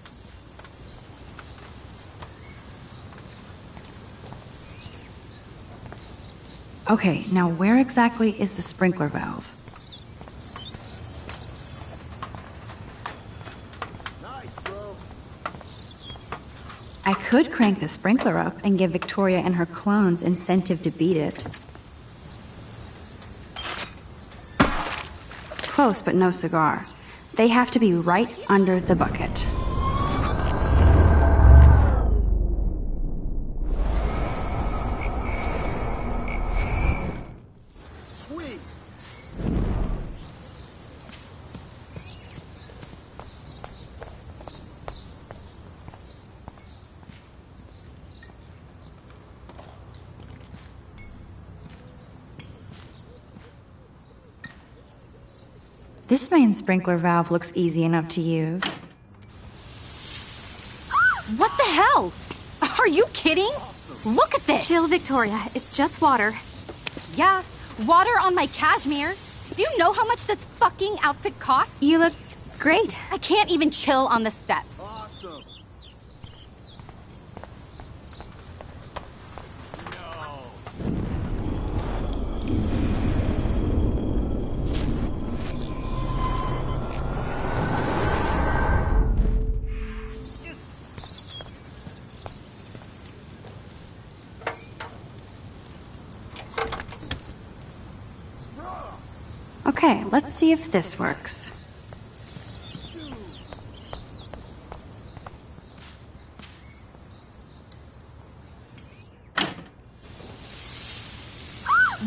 Okay, now where exactly is the sprinkler valve? Nice, bro. I could crank the sprinkler up and give Victoria and her clones incentive to beat it. Close, but no cigar. They have to be right under the bucket. Sweet. This main sprinkler valve looks easy enough to use. What the hell? Are you kidding? Look at this. Chill, Victoria. It's just water. Yeah, water on my cashmere. Do you know how much this fucking outfit costs? You look great. I can't even chill on the steps. Awesome. Okay, let's see if this works.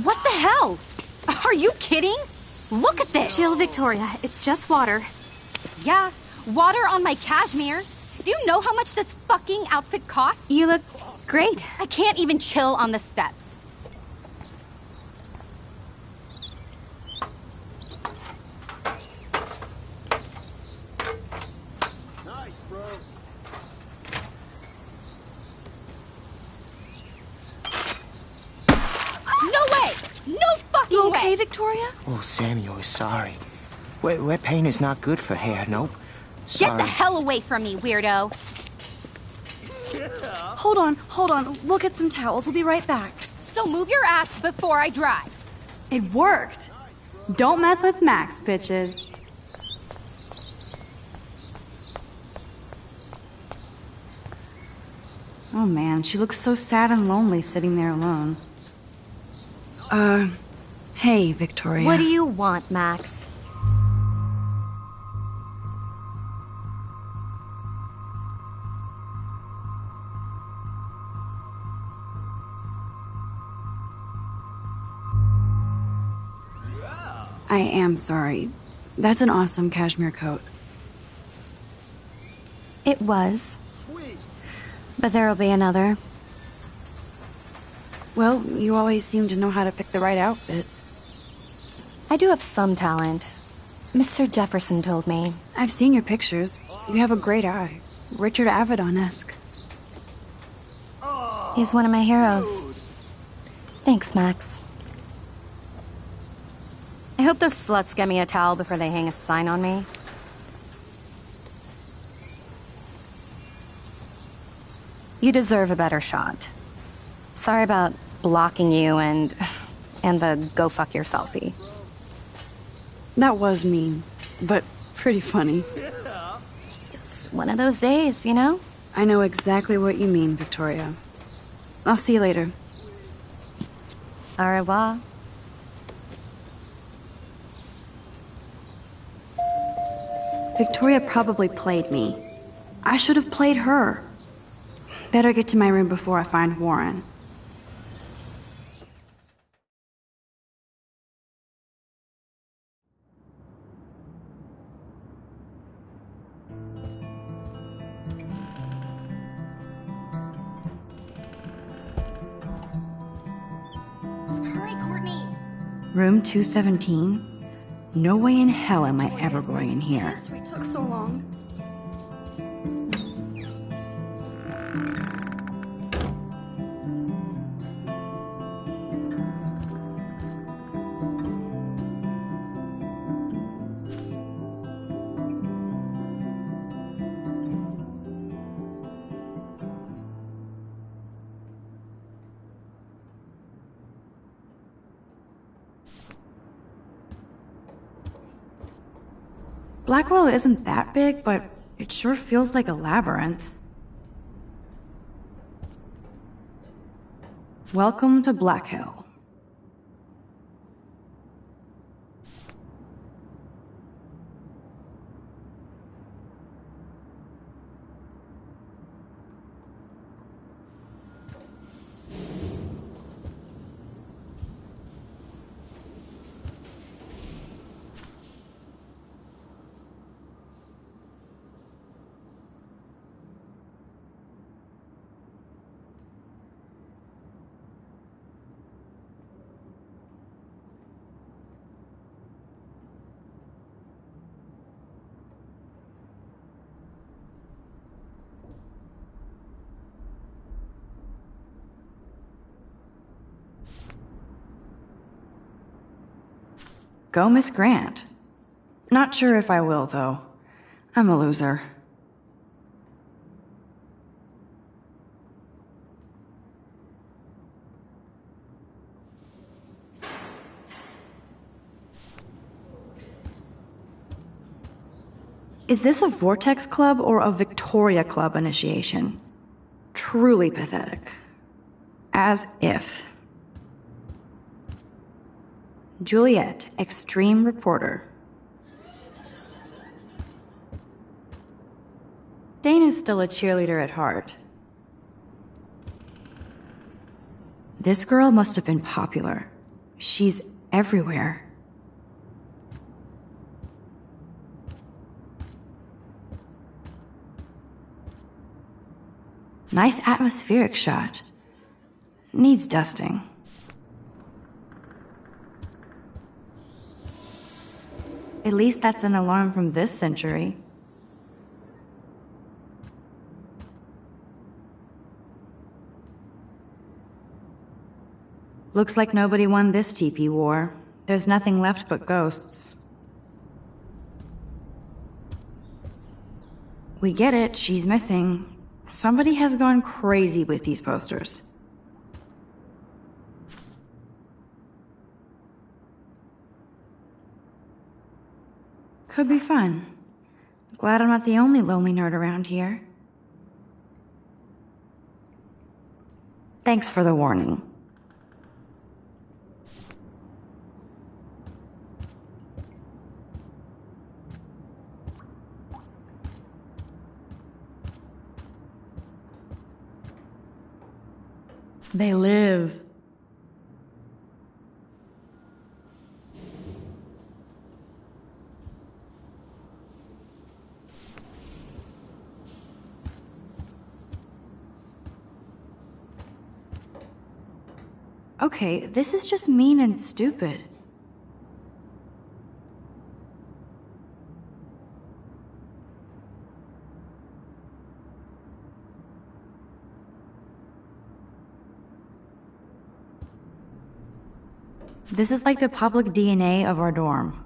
What the hell? Are you kidding? Look at this. Chill, Victoria. It's just water. Yeah, water on my cashmere. Do you know how much this fucking outfit costs? You look great. I can't even chill on the steps. Nice, bro. No way! No fucking way! okay, Victoria? Oh, Samuel is sorry. Wet paint is not good for hair, nope. Get the hell away from me, weirdo! Hold on. We'll get some towels. We'll be right back. So move your ass before I drive. It worked. Don't mess with Max, bitches. Oh man, she looks so sad and lonely sitting there alone. Hey, Victoria. What do you want, Max? I am sorry. That's an awesome cashmere coat. It was. But there'll be another. Well, you always seem to know how to pick the right outfits. I do have some talent. Mr. Jefferson told me. I've seen your pictures. You have a great eye. Richard Avedon-esque. He's one of my heroes. Thanks, Max. I hope those sluts get me a towel before they hang a sign on me. You deserve a better shot. Sorry about blocking you and the go fuck yourselfie. That was mean, but pretty funny. Just one of those days, you know? I know exactly what you mean, Victoria. I'll see you later. Au revoir. Victoria probably played me. I should have played her. Better get to my room before I find Warren. Hurry, Courtney. Room 217? No way in hell am I ever going in here. History took so long. Blackwell isn't that big, but it sure feels like a labyrinth. Welcome to Black Hill. Go, Miss Grant. Not sure if I will, though. I'm a loser. Is this a Vortex Club or a Victoria Club initiation? Truly pathetic. As if. Juliet, extreme reporter. Dana's still a cheerleader at heart. This girl must have been popular. She's everywhere. Nice atmospheric shot. Needs dusting. At least that's an alarm from this century. Looks like nobody won this TP war. There's nothing left but ghosts. We get it, she's missing. Somebody has gone crazy with these posters. Could be fun. Glad I'm not the only lonely nerd around here. Thanks for the warning. They live. Okay, this is just mean and stupid. This is like the public DNA of our dorm.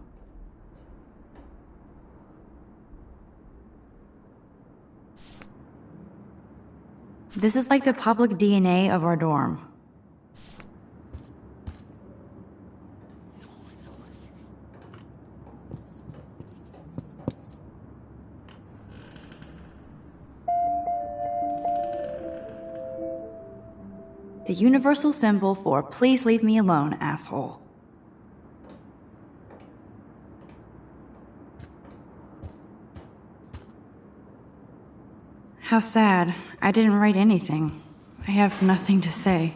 This is like the public DNA of our dorm. The universal symbol for please leave me alone, asshole. How sad. I didn't write anything. I have nothing to say.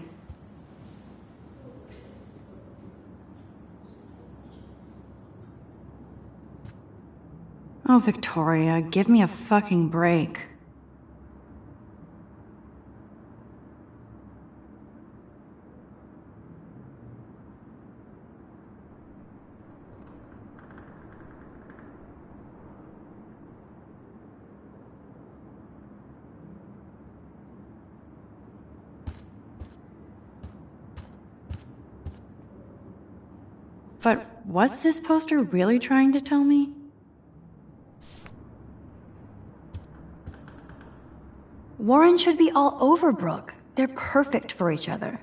Oh, Victoria, give me a fucking break. But what's this poster really trying to tell me? Warren should be all over Brooke. They're perfect for each other.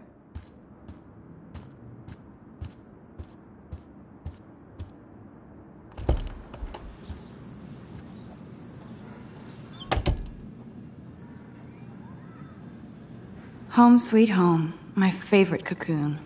Home sweet home, my favorite cocoon.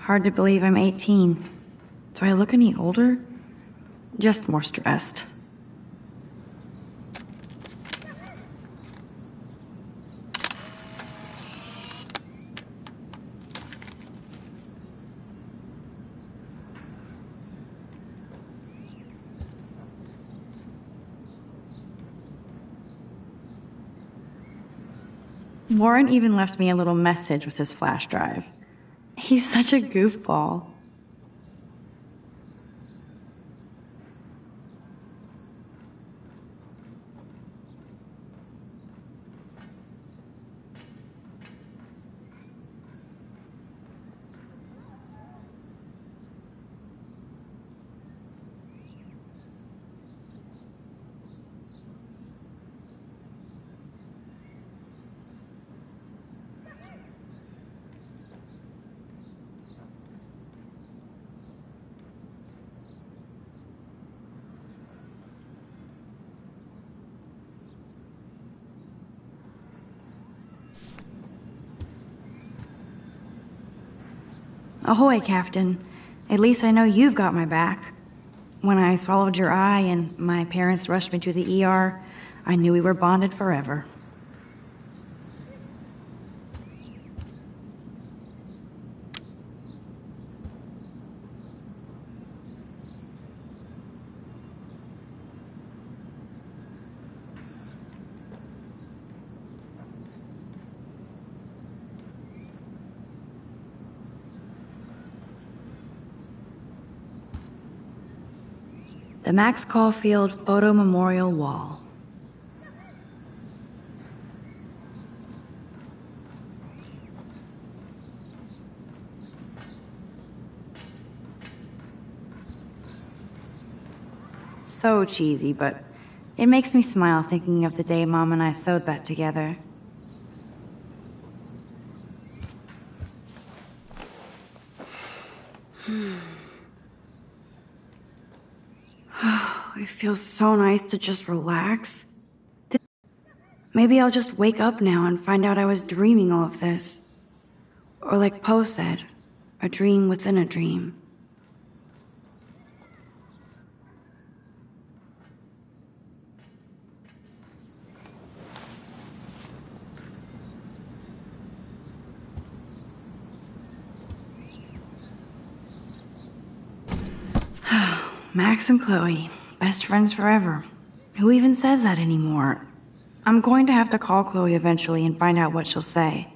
Hard to believe I'm 18. Do I look any older? Just more stressed. Warren even left me a little message with his flash drive. He's such a goofball. Ahoy, Captain. At least I know you've got my back. When I swallowed your eye and my parents rushed me to the ER, I knew we were bonded forever. The Max Caulfield Photo Memorial Wall. So cheesy, but it makes me smile thinking of the day Mom and I sewed that together. It feels so nice to just relax. Maybe I'll just wake up now and find out I was dreaming all of this. Or like Poe said, a dream within a dream. Max and Chloe, best friends forever. Who even says that anymore? I'm going to have to call Chloe eventually and find out what she'll say.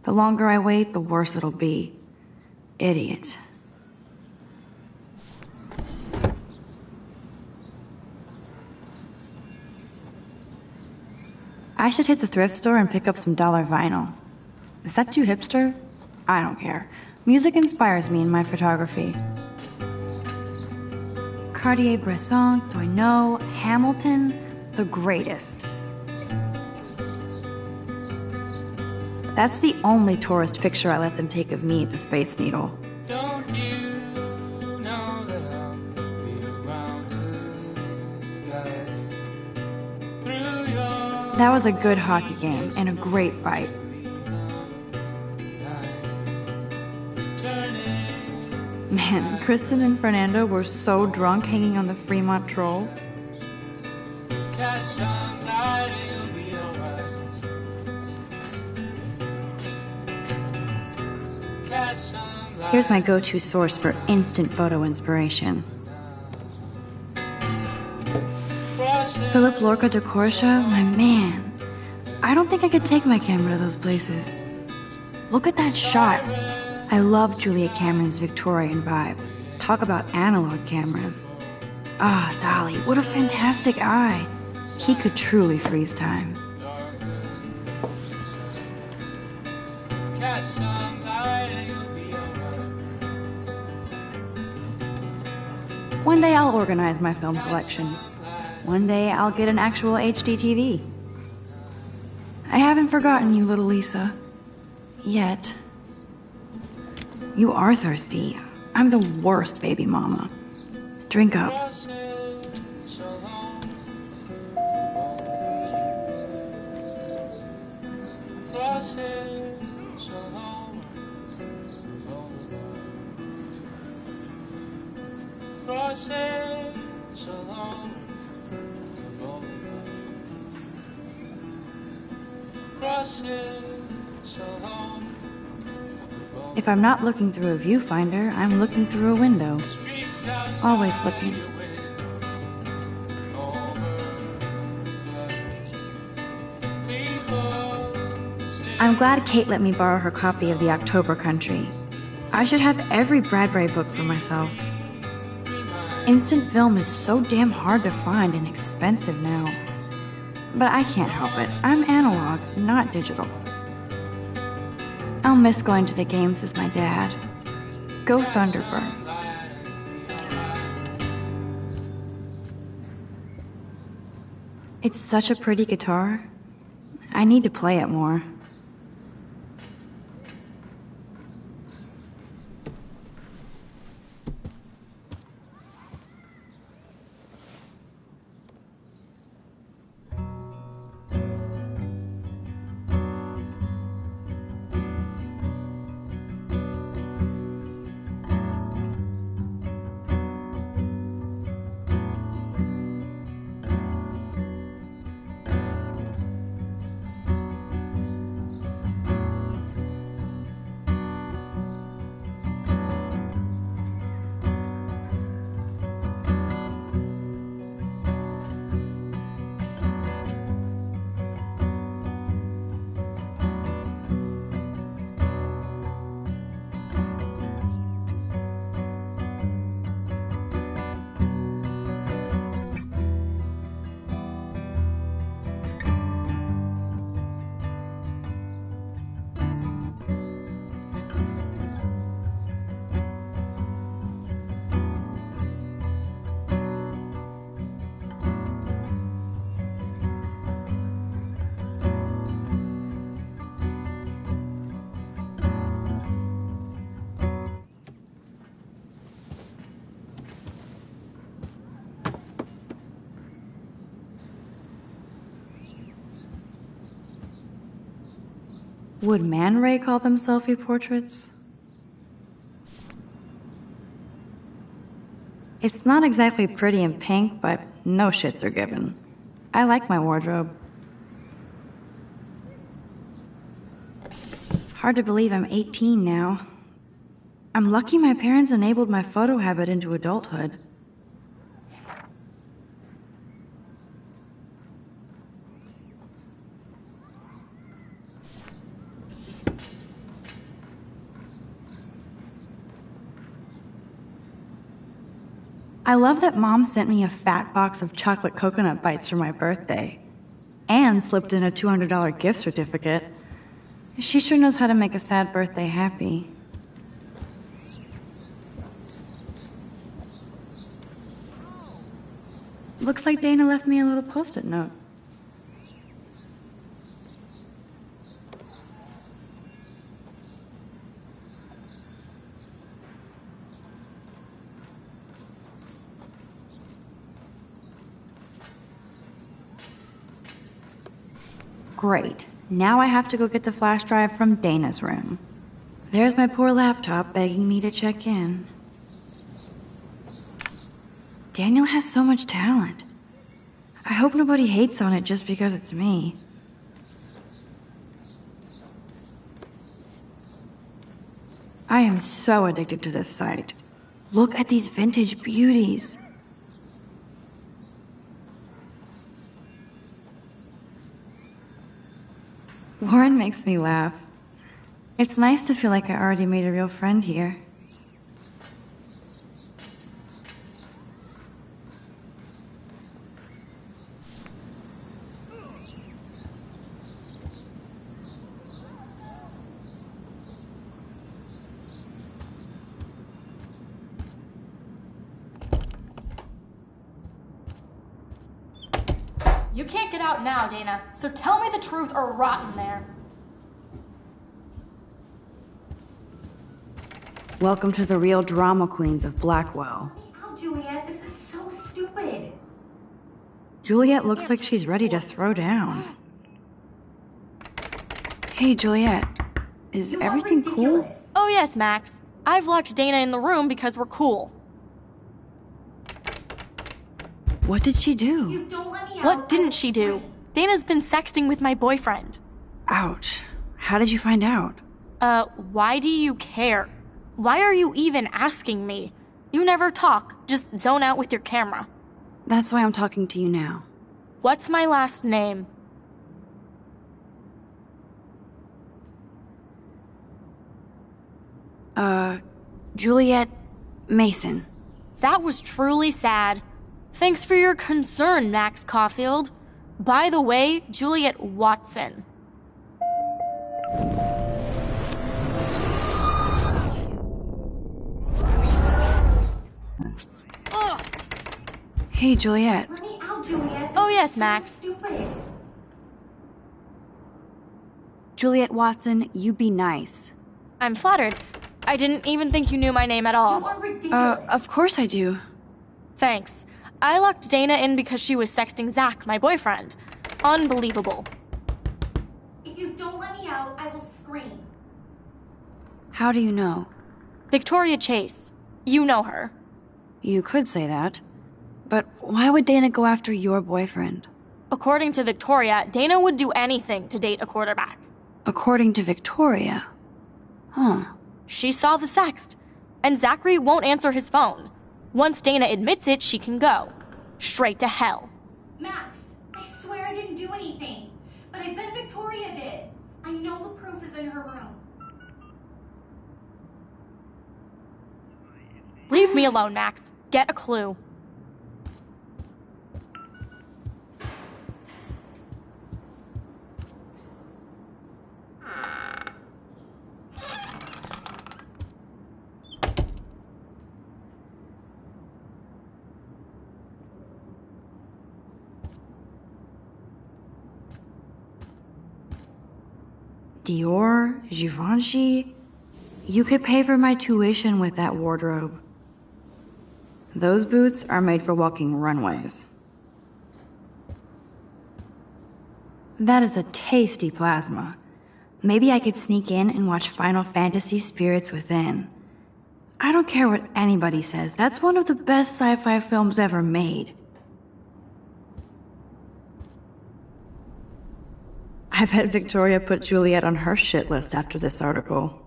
The longer I wait, the worse it'll be. Idiot. I should hit the thrift store and pick up some dollar vinyl. Is that too hipster? I don't care. Music inspires me in my photography. Cartier-Bresson, Doisneau, Hamilton, the greatest. That's the only tourist picture I let them take of me at the Space Needle. Don't you know that I'll be around to guide you through your... That was a good hockey game and a great fight. Man, Kristen and Fernando were so drunk hanging on the Fremont Troll. Here's my go-to source for instant photo inspiration. Philip Lorca de Corsia, my man. I don't think I could take my camera to those places. Look at that shot. I love Julia Cameron's Victorian vibe. Talk about analog cameras. Ah, Dolly, what a fantastic eye. He could truly freeze time. Cast some light and you'll be alright. One day I'll organize my film collection. One day I'll get an actual HD TV. I haven't forgotten you, little Lisa. Yet. You are thirsty. I'm the worst baby mama. Drink up. If I'm not looking through a viewfinder, I'm looking through a window. Always looking. I'm glad Kate let me borrow her copy of The October Country. I should have every Bradbury book for myself. Instant film is so damn hard to find and expensive now. But I can't help it. I'm analog, not digital. I'll miss going to the games with my dad. Go Thunderbirds. It's such a pretty guitar. I need to play it more. Would Man Ray call them selfie portraits? It's not exactly pretty and pink, but no shits are given. I like my wardrobe. It's hard to believe I'm 18 now. I'm lucky my parents enabled my photo habit into adulthood. I love that Mom sent me a fat box of chocolate coconut bites for my birthday. And slipped in a $200 gift certificate. She sure knows how to make a sad birthday happy. Looks like Dana left me a little post-it note. Great. Now I have to go get the flash drive from Dana's room. There's my poor laptop begging me to check in. Daniel has so much talent. I hope nobody hates on it just because it's me. I am so addicted to this site. Look at these vintage beauties. Warren makes me laugh. It's nice to feel like I already made a real friend here. You can't get out now, Dana, so tell me the truth or rot in there. Welcome to the real drama queens of Blackwell. Oh, Juliet, this is so stupid. Juliet looks like she's ready to throw down. Hey, Juliet. Is everything cool? Oh yes, Max. I've locked Dana in the room because we're cool. What did she do? What didn't she do? Dana's been sexting with my boyfriend. Ouch. How did you find out? Why do you care? Why are you even asking me? You never talk, just zone out with your camera. That's why I'm talking to you now. What's my last name? Juliet Mason. That was truly sad. Thanks for your concern, Max Caulfield. By the way, Juliet Watson. Hey, Juliet. Let me out, Juliet. Oh yes, Max. Stupid. Juliet Watson, you be nice. I'm flattered. I didn't even think you knew my name at all. You are ridiculous. Of course I do. Thanks. I locked Dana in because she was sexting Zach, my boyfriend. Unbelievable. If you don't let me out, I will scream. How do you know? Victoria Chase. You know her. You could say that. But why would Dana go after your boyfriend? According to Victoria, Dana would do anything to date a quarterback. According to Victoria? Huh. She saw the sext. And Zachary won't answer his phone. Once Dana admits it, she can go. Straight to hell. Max, I swear I didn't do anything. But I bet Victoria did. I know the proof is in her room. Leave me alone, Max. Get a clue. Dior, Givenchy. You could pay for my tuition with that wardrobe. Those boots are made for walking runways. That is a tasty plasma. Maybe I could sneak in and watch Final Fantasy Spirits Within. I don't care what anybody says, that's one of the best sci-fi films ever made. I bet Victoria put Juliet on her shit list after this article.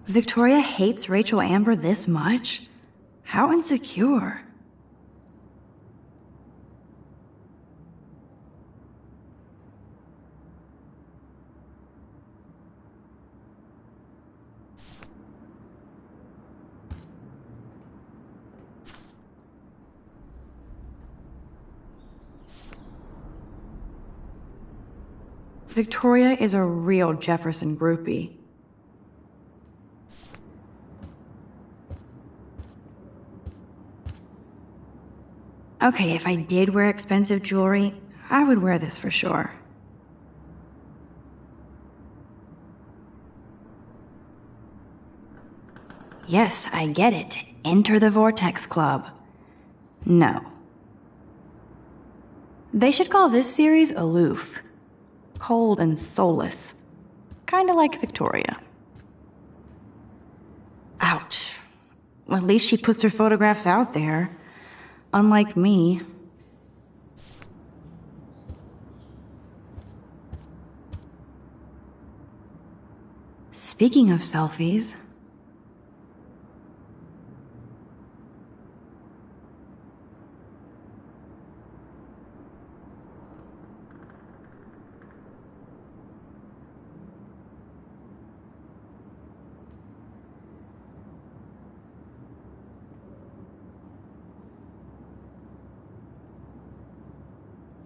Victoria hates Rachel Amber this much? How insecure. Victoria is a real Jefferson groupie. Okay, if I did wear expensive jewelry, I would wear this for sure. Yes, I get it. Enter the Vortex Club. No. They should call this series Aloof. Cold and soulless. Kinda like Victoria. Ouch. Well, at least she puts her photographs out there. Unlike me. Speaking of selfies...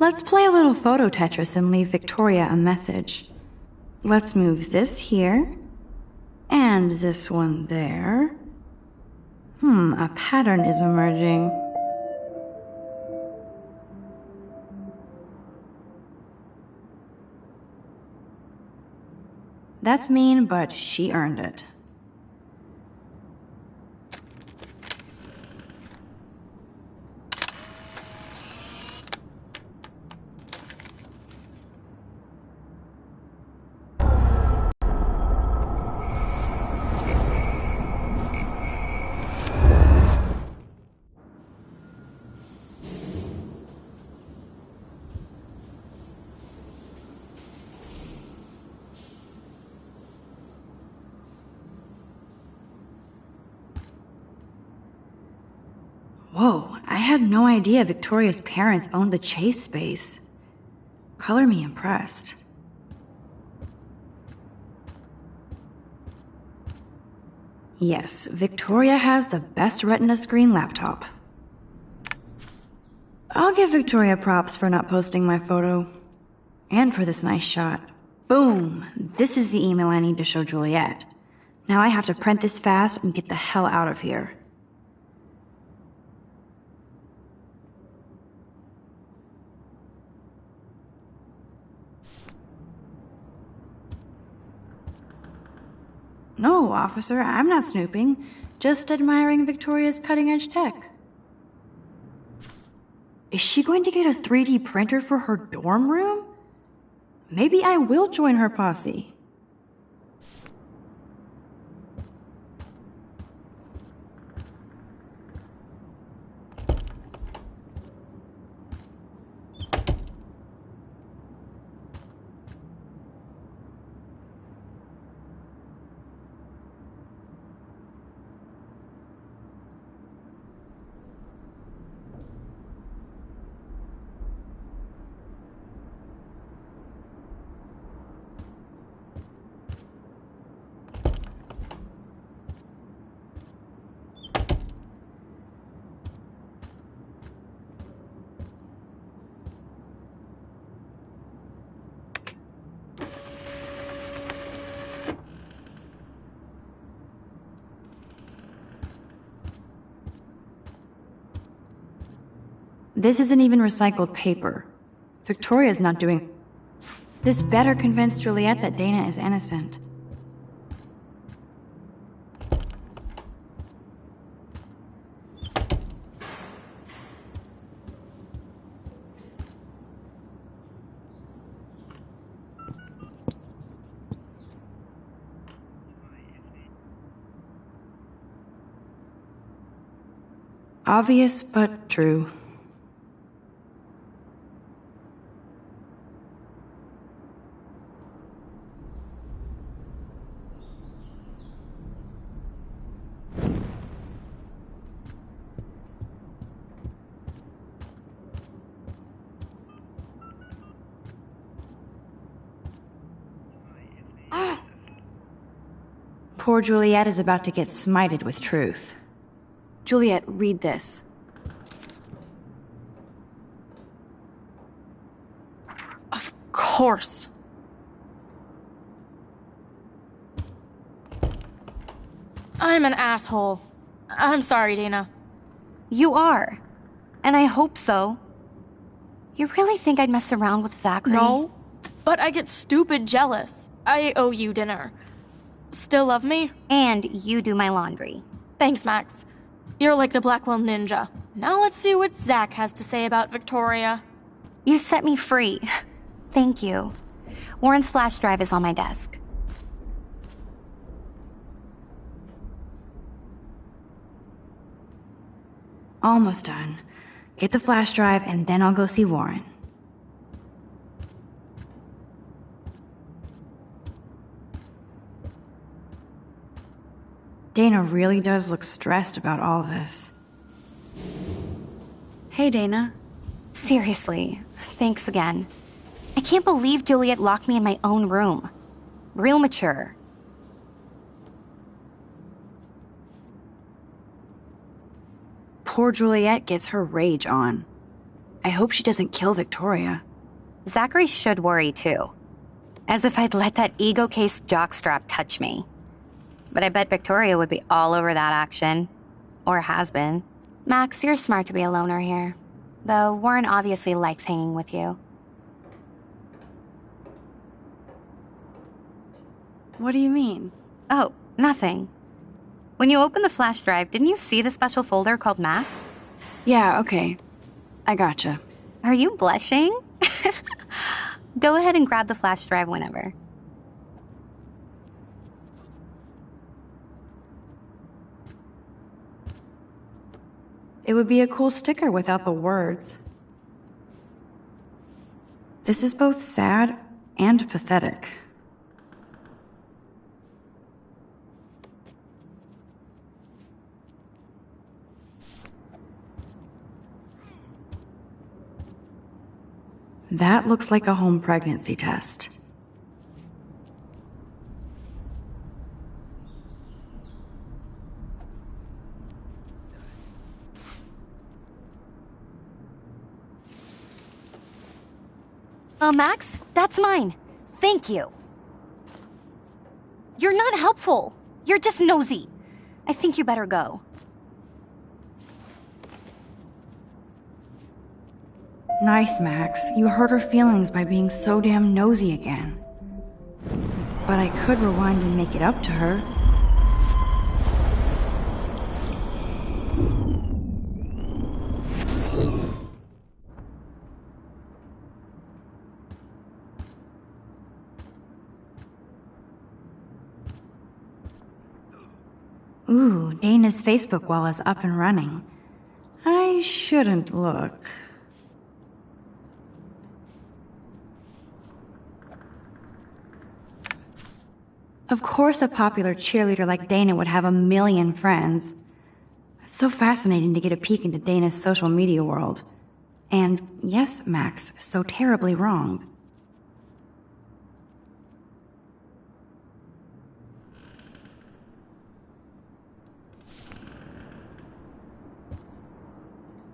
Let's play a little photo Tetris and leave Victoria a message. Let's move this here, and this one there. A pattern is emerging. That's mean, but she earned it. Whoa, I had no idea Victoria's parents owned the chase space. Color me impressed. Yes, Victoria has the best Retina screen laptop. I'll give Victoria props for not posting my photo. And for this nice shot. Boom! This is the email I need to show Juliet. Now I have to print this fast and get the hell out of here. No, officer, I'm not snooping. Just admiring Victoria's cutting-edge tech. Is she going to get a 3D printer for her dorm room? Maybe I will join her posse. This isn't even recycled paper. Victoria's not doing... This better convince Juliet that Dana is innocent. Obvious, but true. Poor Juliet is about to get smited with truth. Juliet, read this. Of course. I'm an asshole. I'm sorry, Dana. You are. And I hope so. You really think I'd mess around with Zachary? No, but I get stupid jealous. I owe you dinner. Still love me? And you do my laundry. Thanks, Max. You're like the Blackwell Ninja. Now let's see what Zach has to say about Victoria. You set me free. Thank you. Warren's flash drive is on my desk. Almost done. Get the flash drive and then I'll go see Warren. Dana really does look stressed about all this. Hey, Dana. Seriously, thanks again. I can't believe Juliet locked me in my own room. Real mature. Poor Juliet gets her rage on. I hope she doesn't kill Victoria. Zachary should worry too. As if I'd let that ego-cased jockstrap touch me. But I bet Victoria would be all over that action. Or has been. Max, you're smart to be a loner here. Though Warren obviously likes hanging with you. What do you mean? Oh, nothing. When you opened the flash drive, didn't you see the special folder called Max? Yeah, okay. I gotcha. Are you blushing? Go ahead and grab the flash drive whenever. It would be a cool sticker without the words. This is both sad and pathetic. That looks like a home pregnancy test. Oh, Max, that's mine. Thank you. You're not helpful. You're just nosy. I think you better go. Nice, Max. You hurt her feelings by being so damn nosy again. But I could rewind and make it up to her. Ooh, Dana's Facebook wall is up and running. I shouldn't look. Of course a popular cheerleader like Dana would have a million friends. It's so fascinating to get a peek into Dana's social media world. And yes, Max, so terribly wrong.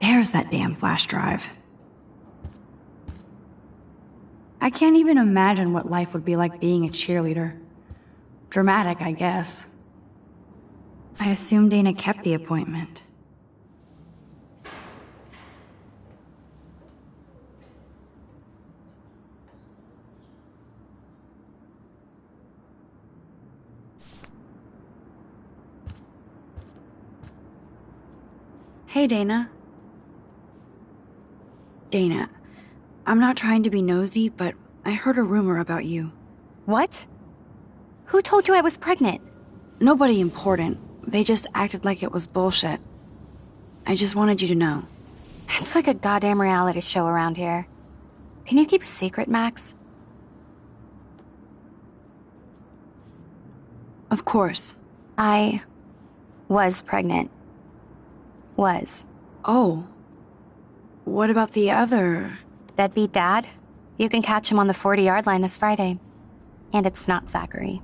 There's that damn flash drive. I can't even imagine what life would be like being a cheerleader. Dramatic, I guess. I assume Dana kept the appointment. Hey, Dana. Dana, I'm not trying to be nosy, but I heard a rumor about you. What? Who told you I was pregnant? Nobody important. They just acted like it was bullshit. I just wanted you to know. It's like a goddamn reality show around here. Can you keep a secret, Max? Of course. I was pregnant. Was. Oh. What about the other? Deadbeat dad? You can catch him on the 40-yard line this Friday. And it's not Zachary.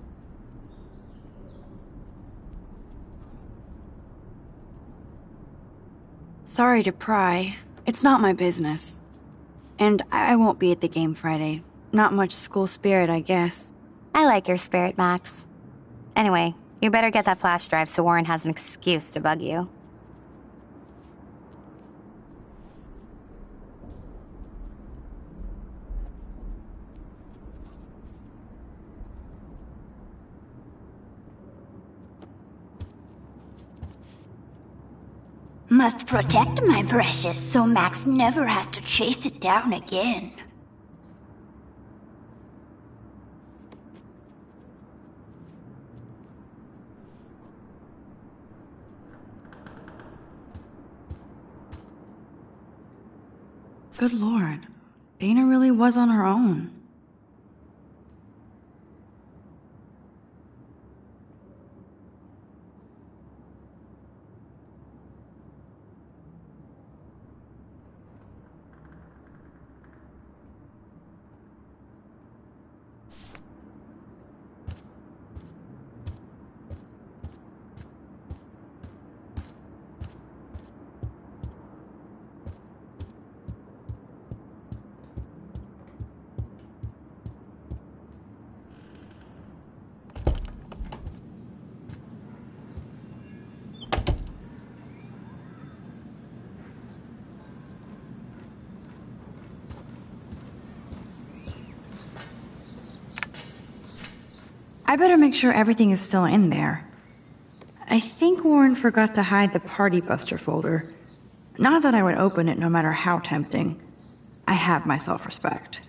Sorry to pry. It's not my business. And I won't be at the game Friday. Not much school spirit, I guess. I like your spirit, Max. Anyway, you better get that flash drive so Warren has an excuse to bug you. Must protect my precious so Max never has to chase it down again. Good lord. Dana really was on her own. I better make sure everything is still in there. I think Warren forgot to hide the Party Buster folder. Not that I would open it no matter how tempting. I have my self-respect.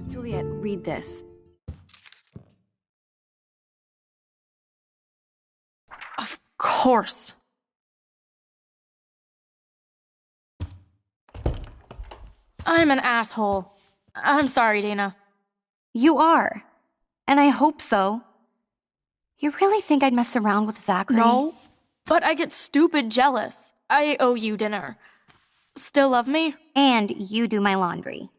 Juliet, read this. Of course. I'm an asshole. I'm sorry, Dana. You are. And I hope so. You really think I'd mess around with Zachary? No, but I get stupid jealous. I owe you dinner. Still love me? And you do my laundry.